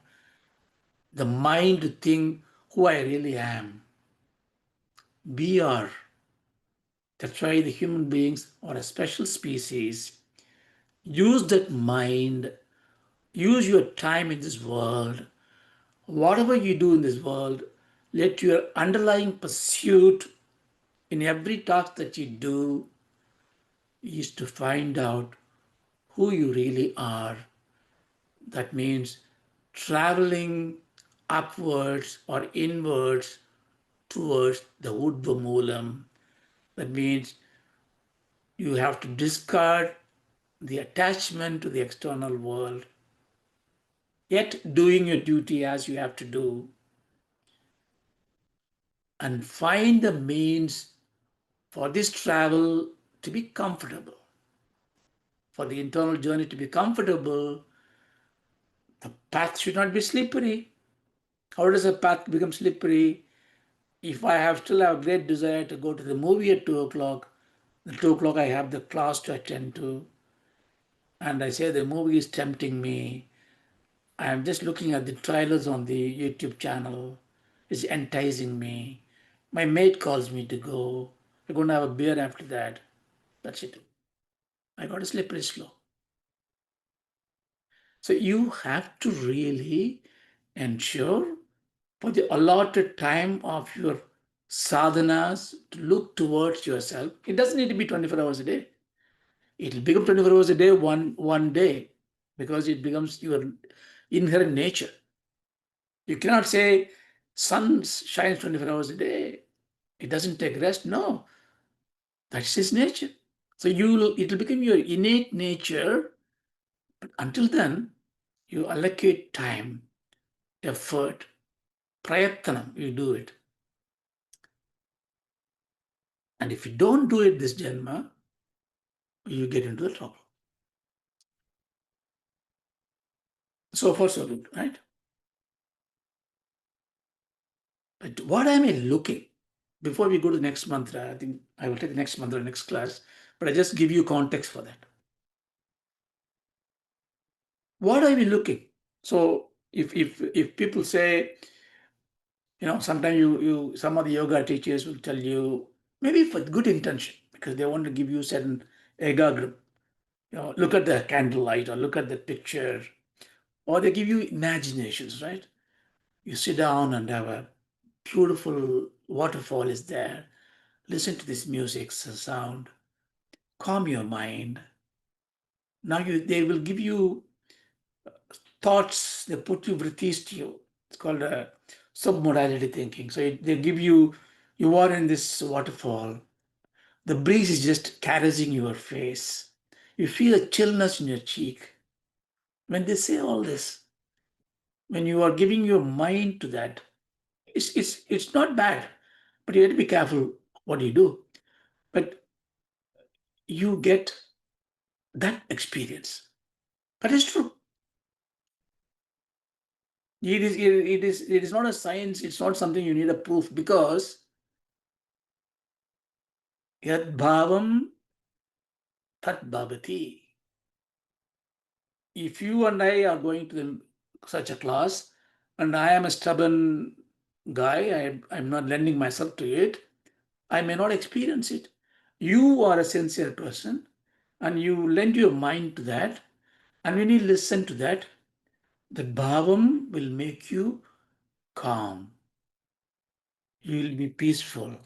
the mind to think who I really am. We are. That's why the human beings are a special species. Use that mind, use your time in this world. Whatever you do in this world, let your underlying pursuit in every task that you do is to find out who you really are. That means traveling upwards or inwards towards the Urdhva Moolam. That means you have to discard the attachment to the external world, yet doing your duty as you have to do, and find the means for this travel to be comfortable. For the internal journey to be comfortable, the path should not be slippery. How does a path become slippery? If I have still have a great desire to go to the movie at 2 o'clock, at 2 o'clock I have the class to attend to, and I say the movie is tempting me. I am just looking at the trailers on the YouTube channel. It's enticing me. My mate calls me to go. We're going to have a beer after that. That's it. I got a slippery slope. So you have to really ensure for the allotted time of your sadhanas to look towards yourself. It doesn't need to be 24 hours a day. It will become 24 hours a day one day because it becomes your inherent nature. You cannot say sun shines 24 hours a day. It doesn't take rest. No, that's his nature. So it will become your innate nature. But until then, you allocate time, effort, prayatnam, you do it. And if you don't do it this janma, you get into the trouble. So far, so good, right? But what am I looking? Before we go to the next mantra, I think I will take the next mantra next class, but I just give you context for that. What are we looking? So if people say, sometimes some of the yoga teachers will tell you, maybe for good intention, because they want to give you certain egagram. Look at the candlelight or look at the picture, or they give you imaginations, right? You sit down and have a beautiful waterfall is there. Listen to this music, sound, calm your mind. Now they will give you thoughts, they put you vrittis to you. It's called submodality thinking. So they give you are in this waterfall. The breeze is just caressing your face. You feel a chillness in your cheek. When they say all this, when you are giving your mind to that, it's not bad, but you have to be careful what you do. But you get that experience. That is true. It is not a science, it's not something you need a proof because yad bhavam tat bhavati. If you and I are going to such a class and I am a stubborn guy, I'm not lending myself to it, I may not experience it. You are a sincere person and you lend your mind to that, and when you listen to that, the bhavam will make you calm. You will be peaceful.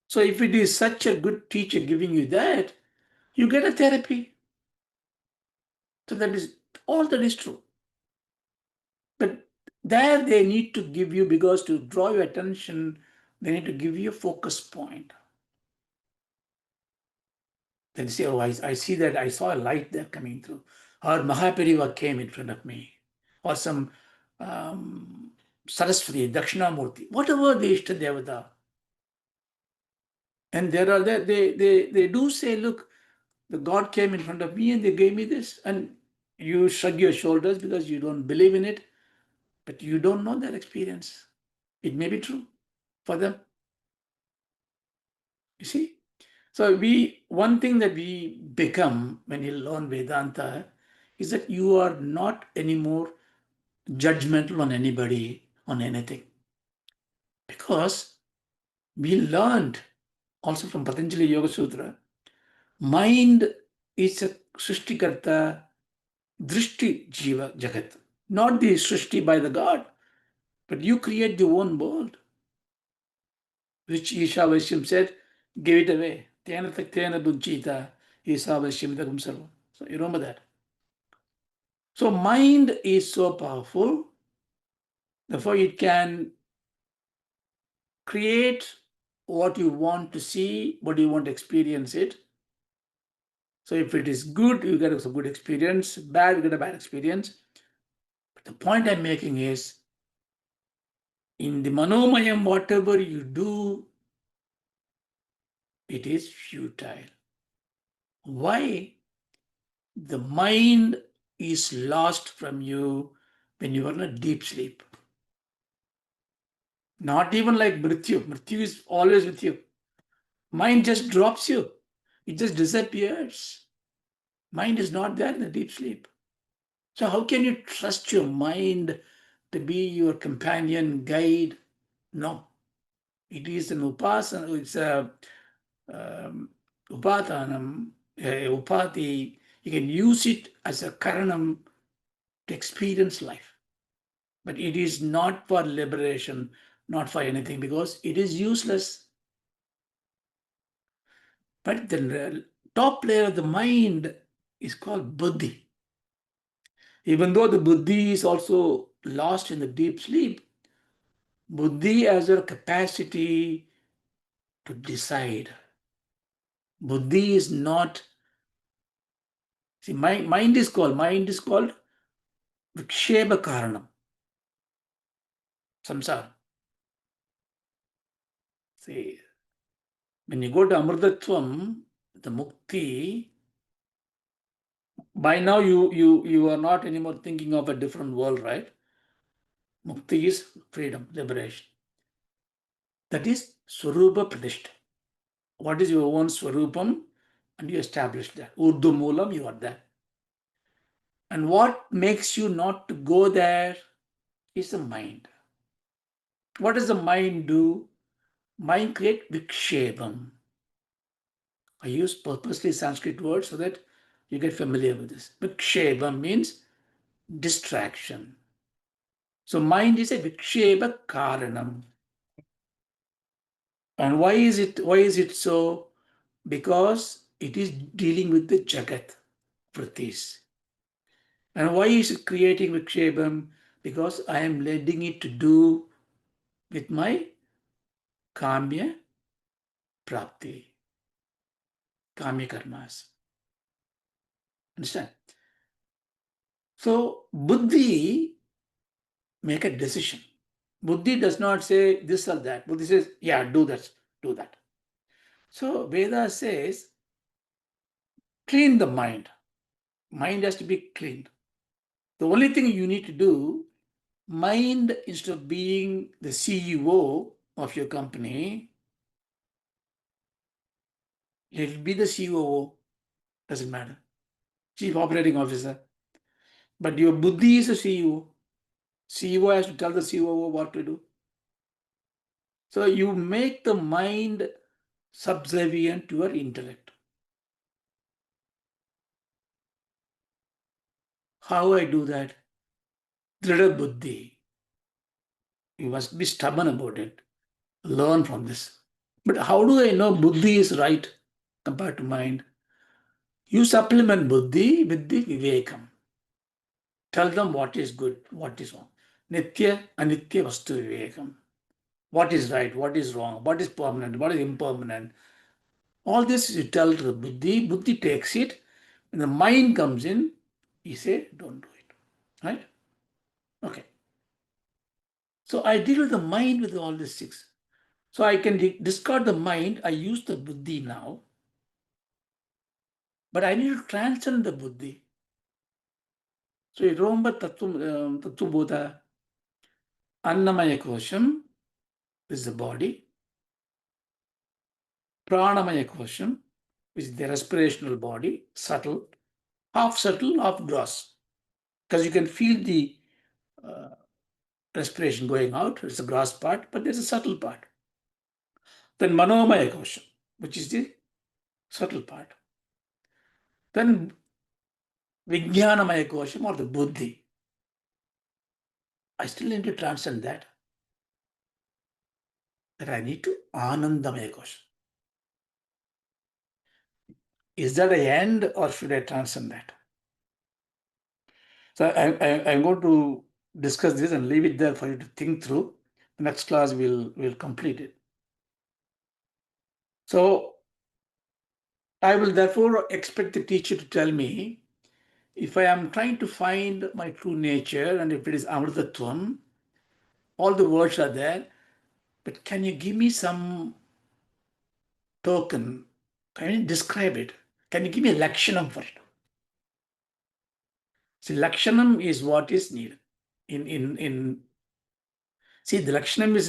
So if it is such a good teacher giving you that, you get a therapy. So all that is true. But there they need to give you, because to draw your attention, they need to give you a focus point. Then say, oh, I see that, I saw a light there coming through. Or Mahapariva came in front of me. Or some Saraswati, Dakshinamurti, whatever the Ishta Devata. And they do say, look, the God came in front of me and they gave me this. And you shrug your shoulders because you don't believe in it. but you don't know their experience. It may be true for them. You see? So one thing that we become when you learn Vedanta is that you are not anymore judgmental on anybody, on anything. Because we learned also from Patanjali Yoga Sutra, mind is a Srishtikarta, Drishti Jiva Jagat. Not the Srishti by the God, but you create your own world, which Isha Vaishyam said, give it away. Tena Tena Dunchita, Isha Vaishyam Dagam Sarva. So you remember that. So mind is so powerful, therefore it can create what you want to see, what you want to experience it. So if it is good, you get a good experience, bad, you get a bad experience. But the point I'm making is, in the Manomayam, whatever you do, it is futile. Why? The mind is lost from you when you are in a deep sleep. Not even like Mrityu. Mrityu is always with you. Mind just drops you. It just disappears. Mind is not there in the deep sleep. So how can you trust your mind to be your companion, guide? No. It is an upasana, it's a upadanam, upati. You can use it as a karanam to experience life. But it is not for liberation, not for anything, because it is useless. But the top layer of the mind is called buddhi. Even though the buddhi is also lost in the deep sleep, buddhi has a capacity to decide. Buddhi is not, see, mind is called viksheba karanam, samsara. See, when you go to amrtatvam, the mukti, by now you are not anymore thinking of a different world, right? Mukti is freedom, liberation. That is Swarupa Pradishta. What is your own Swarupam? And you establish that. Urdu Moolam, you are there. And what makes you not to go there is the mind. What does the mind do? Mind create vikshebam. I use purposely Sanskrit words so that you get familiar with this. Vikshebam means distraction. So mind is a viksheba karanam. And why is it so? Because it is dealing with the jagat, vrittis. And why is it creating vikshebam? Because I am letting it to do with my kamya prapti, kamya karmas. Understand? So buddhi make a decision. Buddhi does not say this or that. Buddhi says, yeah, do that, do that. So Veda says, clean the mind. Mind has to be cleaned. The only thing you need to do, mind, instead of being the CEO of your company, let it be the COO, doesn't matter. Chief Operating Officer. But your buddhi is a CEO. CEO has to tell the COO what to do. So you make the mind subservient to your intellect. How I do that? Drida buddhi. You must be stubborn about it. Learn from this. But how do I know buddhi is right compared to mind? You supplement buddhi with the vivekam. Tell them what is good, what is wrong. Nitya, anitya vastu vivekam. What is right, what is wrong, what is permanent, what is impermanent. All this you tell to the buddhi. Buddhi takes it. When the mind comes in, you say, don't do it. Right? Okay. So I deal with the mind with all these six. So I can discard the mind. I use the buddhi now. But I need to transcend the buddhi. So you remember Tattva Bodha. Annamaya Kosham is the body. Pranamaya Kosham is the respirational body, subtle, half gross. Because you can feel the uh, respiration going out, it's the gross part, but there's a subtle part. Then Manomaya Kosham, which is the subtle part. Then Vijnanamaya Kosham or the Buddhi. I still need to transcend that. That I need to Anandamaya Kosham. Is that the end or should I transcend that? So I'm going to discuss this and leave it there for you to think through. The next class we'll complete it. So I will therefore expect the teacher to tell me if I am trying to find my true nature and if it is Amrtatvam, all the words are there, but can you give me some token? Can you describe it? Can you give me a lakshanam for it? See, lakshanam is what is needed. In See, the lakshanam is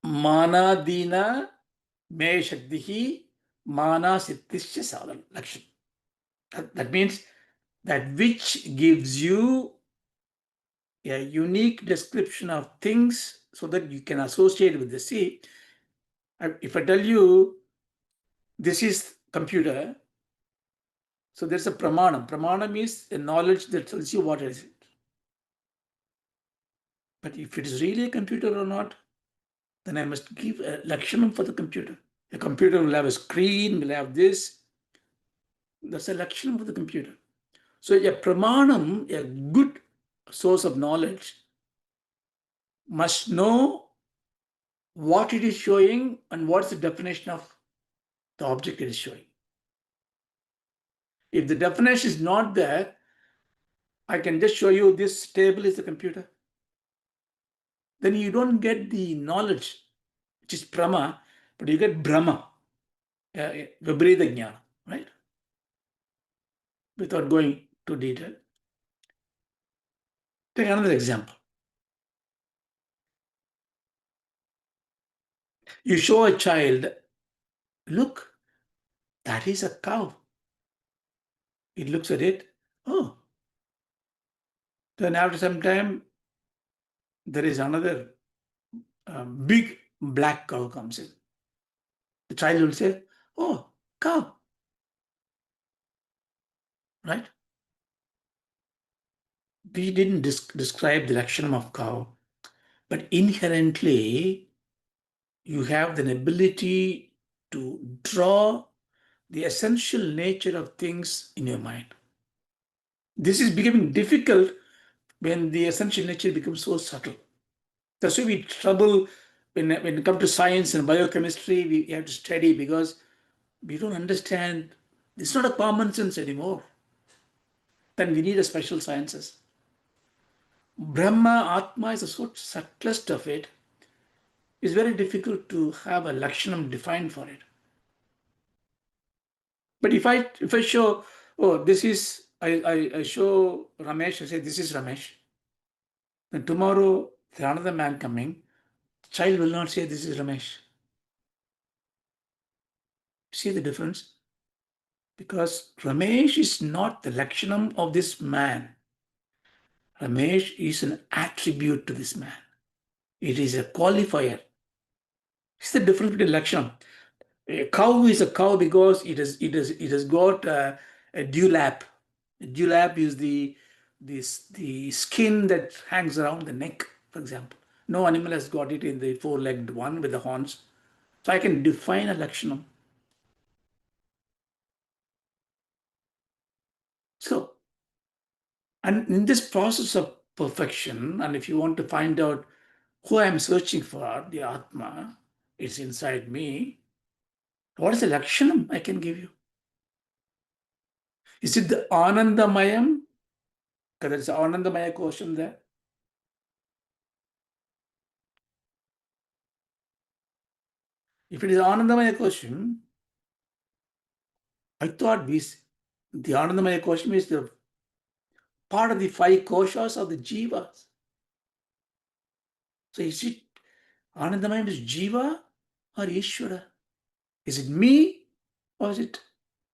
manadina me shaktihi mana siddhisya sadhana lakshanam. That means that which gives you a unique description of things so that you can associate with the sea. If I tell you this is computer, so there's a pramanam. Pramanam is a knowledge that tells you what is it. But if it is really a computer or not, then I must give a lakshanam for the computer. A computer will have a screen, will have this. That's a lakshanam for the computer. So a pramanam, a good source of knowledge, must know what it is showing and what's the definition of the object it is showing. If the definition is not there, I can just show you this table is the computer. Then you don't get the knowledge, which is prama, but you get brahma, vibrida jnana, right? Without going to detail. Take another example. You show a child, look, that is a cow. It looks at it, oh. Then after some time, there is another big black cow comes in. The child will say, oh, cow, right? We didn't describe the lक्षणam of cow, but inherently you have the ability to draw the essential nature of things in your mind. This is becoming difficult when the essential nature becomes so subtle. That's why we trouble when it comes to science and biochemistry, we have to study because we don't understand. It's not a common sense anymore. Then we need a special sciences. Brahma, Atma is the subtlest of it. It's very difficult to have a lakshanam defined for it. But if I show, oh, this is, I show Ramesh, I say, this is Ramesh. Then tomorrow, there's another man coming, the child will not say, this is Ramesh. See the difference? Because Ramesh is not the lakshanam of this man. Ramesh is an attribute to this man. It is a qualifier. It's the difference between lakshanam. A cow is a cow because it has got a dewlap. A dewlap is the skin that hangs around the neck, for example. No animal has got it in the four-legged one with the horns. So I can define a lakshanam. So, and in this process of perfection, and if you want to find out who I am searching for, the Atma, it's inside me. What is the lakshanam I can give you? Is it the Anandamayam? Because there's an Anandamaya question there. If it is Anandamaya question, I thought the Anandamaya question is the part of the five koshas of the jivas. So is it Anandamayam is Jiva or Ishvara? Is it me or is it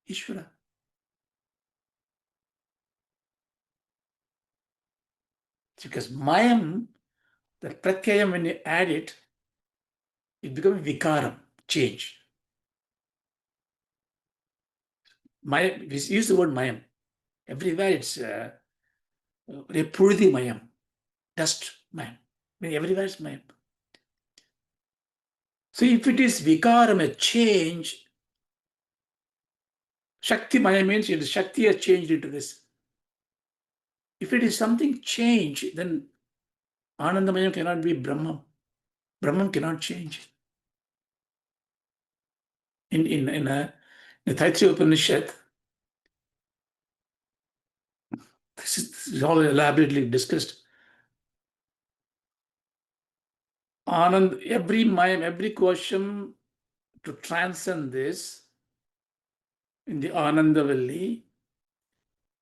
Ishvara? Because Mayam, the Pratyayam, when you add it, it becomes Vikaram, change. Mayam, we use the word Mayam. Everywhere it's Repurdi Mayam, dust Mayam. Everywhere it's Mayam. So if it is Vikaram, a change, Shakti Maya means it is Shakti has changed into this. If it is something change, then Anandamayam cannot be Brahman. Brahman cannot change. In the Taittiriya Upanishad, this is all elaborately discussed. Anand, every Mayam, every question to transcend this in the Ananda Valli,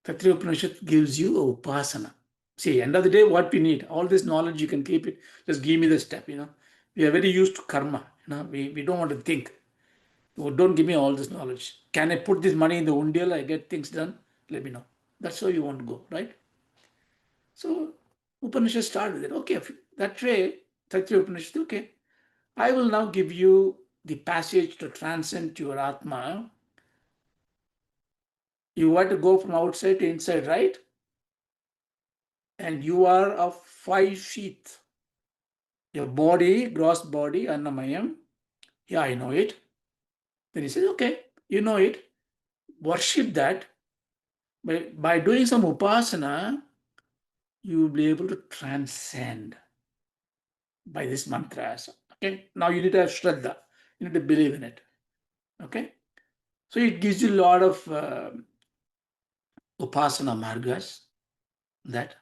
Taittiriya Upanishad gives you a upasana. See, end of the day, what we need, all this knowledge, you can keep it. Just give me the step, We are very used to karma, We don't want to think. Oh, don't give me all this knowledge. Can I put this money in the undial? I get things done. Let me know. That's how you want to go, right? So Upanishad started with it. Okay, that way, Taittiriya Upanishad, okay. I will now give you the passage to transcend your Atma. You want to go from outside to inside, right? And you are of 5 feet. Your body, gross body, Annamayam. Yeah, I know it. Then he says, okay, you know it. Worship that. By doing some upasana, you will be able to transcend by this mantras. Okay. Now you need to have Shraddha. You need to believe in it. Okay. So it gives you a lot of upasana margas. That.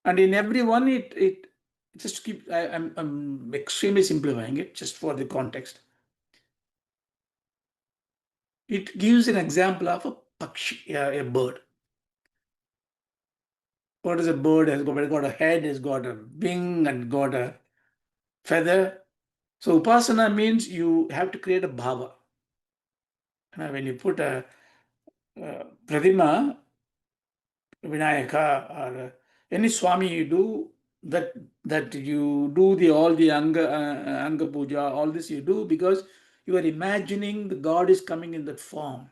And in every one, it just to keep, I'm extremely simplifying it just for the context. It gives an example of a pakshi, a bird. What is a bird? Has got a head, has got a wing, and got a feather. So upasana means you have to create a bhava. When you put a Pradima, Vinayaka, or any Swami you do, that you do all the Anga Puja, all this you do because you are imagining the God is coming in that form.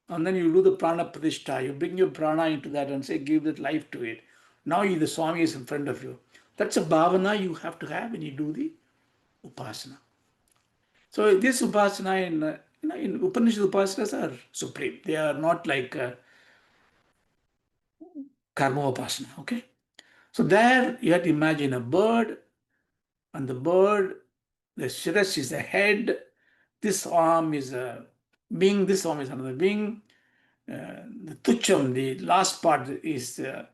And then you do the prana pratishtha. You bring your prana into that and say, give that life to it. Now the Swami is in front of you. That's a bhavana you have to have when you do the upasana. So this upasana in Upanishad upasanas are supreme. They are not like karma upasana. Okay. So there you have to imagine a bird, and the bird, the shiras is the head. This arm is a wing. This arm is another wing. The tucham, the last part is the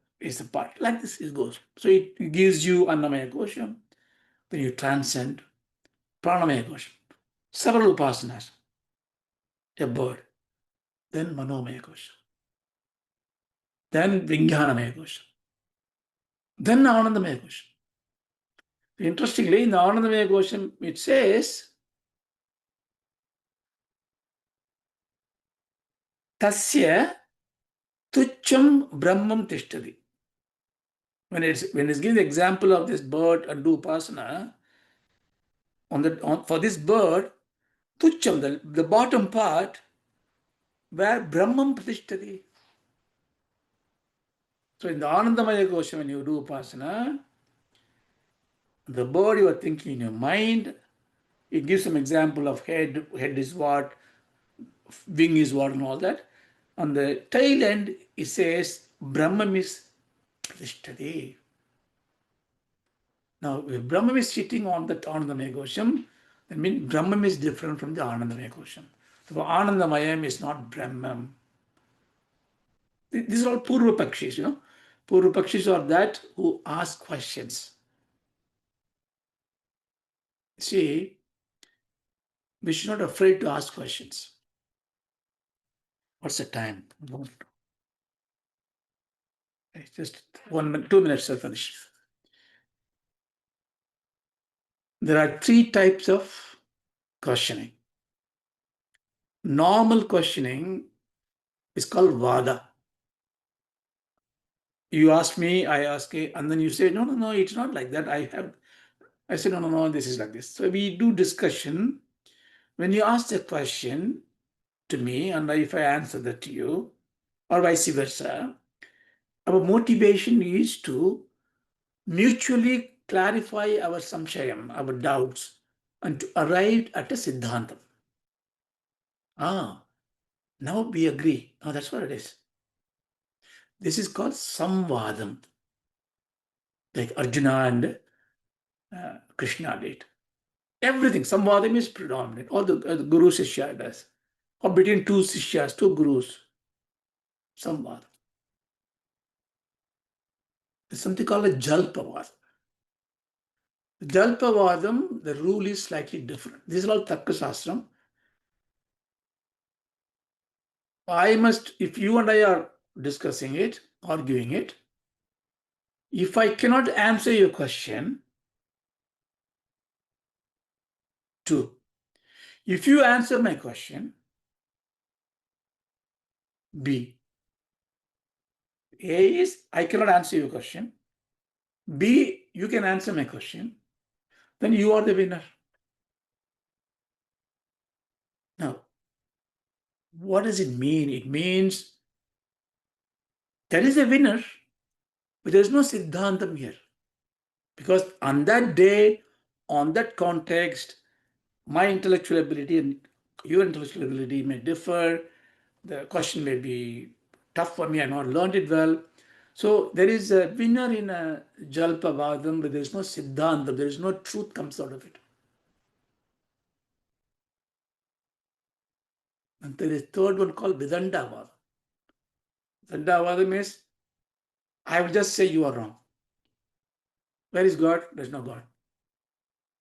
part. Like this it goes. So it gives you Annamaya Kosham. Then you transcend Pranamaya Kosham. Several upasanas. A bird. Then Manomaya Kosham. Then Vijnanamaya Kosham. Then Anandamaya Kosham. Interestingly, in the Anandamaya Kosham, it says, Tasya Tucham Brahmam Tishtadi. When it's giving the example of this bird and do upasana, for this bird, Tucham, the bottom part, where Brahmam Pratishtati. So in the Anandamaya Kosha, when you do upasana, the bird you are thinking in your mind, it gives some example of head is what, wing is what, and all that. On the tail end, it says Brahmam is Pratishtati. Now, if Brahmam is sitting on the Anandamaya Kosham, that means Brahmam is different from the Anandamaya Kosham. So Anandamayam is not Brahmam. These are all Purva Pakshis, Purva Pakshis are that who ask questions. See, we should not be afraid to ask questions. What's the time? Just 2 minutes, I'll finish. There are 3 types of questioning. Normal questioning is called vada. You ask me, I ask you, and then you say, no, no, no, it's not like that. I say, no, no, no, this is like this. So we do discussion. When you ask a question to me, and if I answer that to you, or vice versa, our motivation is to mutually clarify our samshayam, our doubts, and to arrive at a siddhantam. Now we agree. That's what it is. This is called samvadam, like Arjuna and Krishna did. Everything, samvadam is predominant. All the guru shishya does. Or between two sishyas, two gurus, samvadam. There's something called a jalpavadam. Jalpavadam, the rule is slightly different. This is all Tarka Shastram. If you and I are discussing it, arguing it, if I cannot answer your question, 2. If you answer my question, B. A is, I cannot answer your question. B, you can answer my question. Then you are the winner. Now, what does it mean? It means there is a winner, but there is no siddhantam here. Because on that day, on that context, my intellectual ability and your intellectual ability may differ. The question may be tough for me. I not learned it well. So there is a winner in a Jalpavadam, but there is no Siddhantam. There is no truth comes out of it. And there is a third one called Vidandavadam. Vidandavadam is, I will just say you are wrong. Where is God? There is no God.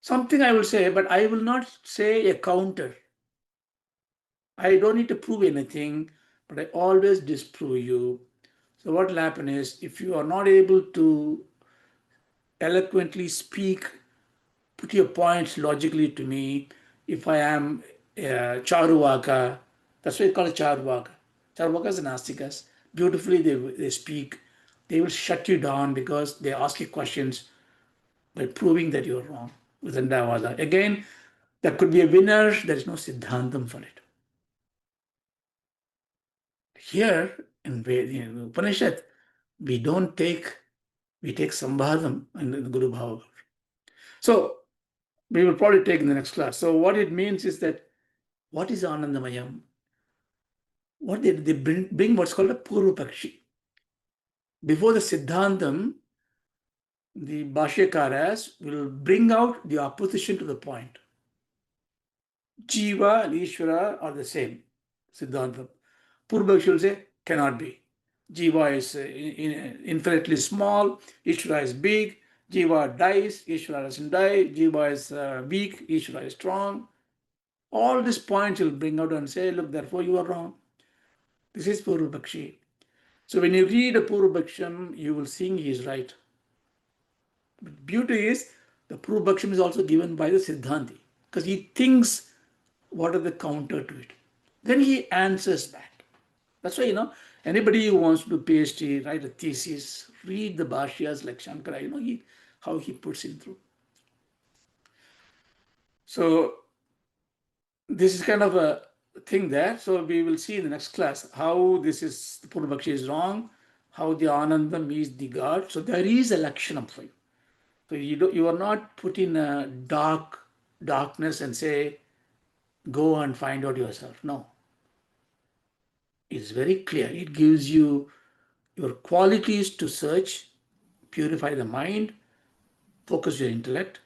Something I will say, but I will not say a counter. I don't need to prove anything, but I always disprove you. So what will happen is, if you are not able to eloquently speak, put your points logically to me, if I am Charuvaka, that's why it's called Charuvaka. Charuvakas and Naciketas, beautifully they speak. They will shut you down because they ask you questions by proving that you're wrong with Andavada. Again, there could be a winner, there is no Siddhantam for it. Here in Upanishad, we take Sambhadam and the Guru Bhava. So we will probably take in the next class. So what it means is that, what is Anandamayam? What they bring what's called a Purva Pakshi. Before the Siddhantam, the Bhashyakaras will bring out the opposition to the point. Jiva and Ishvara are the same, Siddhantam. Purva Pakshi will say, cannot be. Jiva is infinitely small, Ishvara is big, Jiva dies, Ishvara doesn't die, Jiva is weak, Ishvara is strong. All these points will bring out and say, look, therefore you are wrong. This is Purva Pakshi. So when you read a Purva Paksham, you will see he is right. But beauty is, the Purva Paksham is also given by the Siddhanti, because he thinks what are the counter to it. Then he answers back. That's why, anybody who wants to do PhD, write a thesis, read the Bhashyas like Shankara, how he puts it through. So this is kind of a thing there. So we will see in the next class how the Purva Pakshi is wrong, how the Anandam is the God. So there is a Lakshanam for you. So you are not put in a darkness and say, go and find out yourself. No. It's very clear. It gives you your qualities to search, purify the mind, focus your intellect.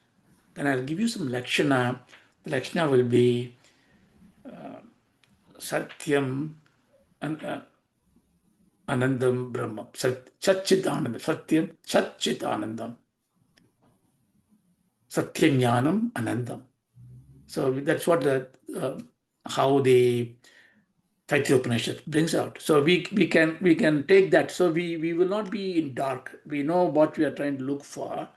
Then I'll give you some Lakshana. The Lakshana will be Satyam and Anandam Brahma. Satchit Anandam. Satyam, Satchit Anandam. Satyam Jnanam Anandam. So that's what how the Kathopanishad brings out. So we can take that. So we will not be in dark. We know what we are trying to look for,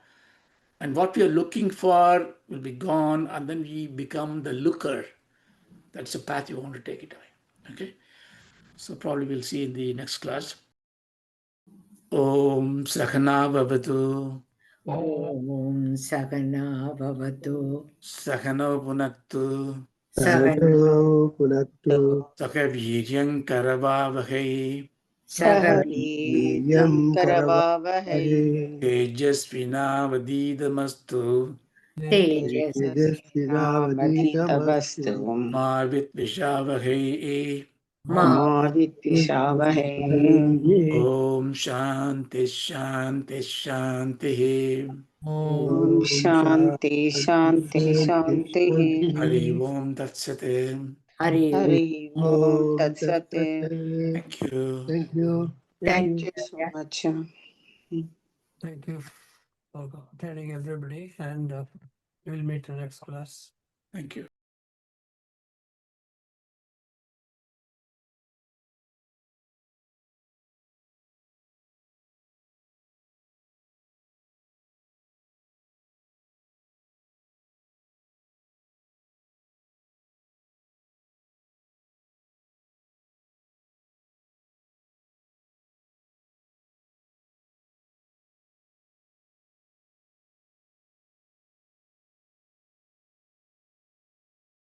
and what we are looking for will be gone, and then we become the looker. That's the path you want to take it away. Okay. So probably we'll see in the next class. Om Sakhana Bhavatu. Om Sagana Bhavatu. Sakhano Punaktu. Sagana Punaktu Sakhaviryam Karavavahai. Sagavi Sahaviryam Karavavahai. Karavavahe Tejasvinavadidamastu. Tejas Tejasvinavaditamastu Ma Vitvishavahai. Ma Vidvishavahe Om Shanti Shanti Shanti. Om Om Shanti Shanti Shanti Shanti. Hari Shanti Om Tat Sate. Hari Hari Om Om Tat Sat. Thank you. Thank you. Thank Thank you so you. much. Thank you for attending, everybody, and we'll meet in the next class. Thank you.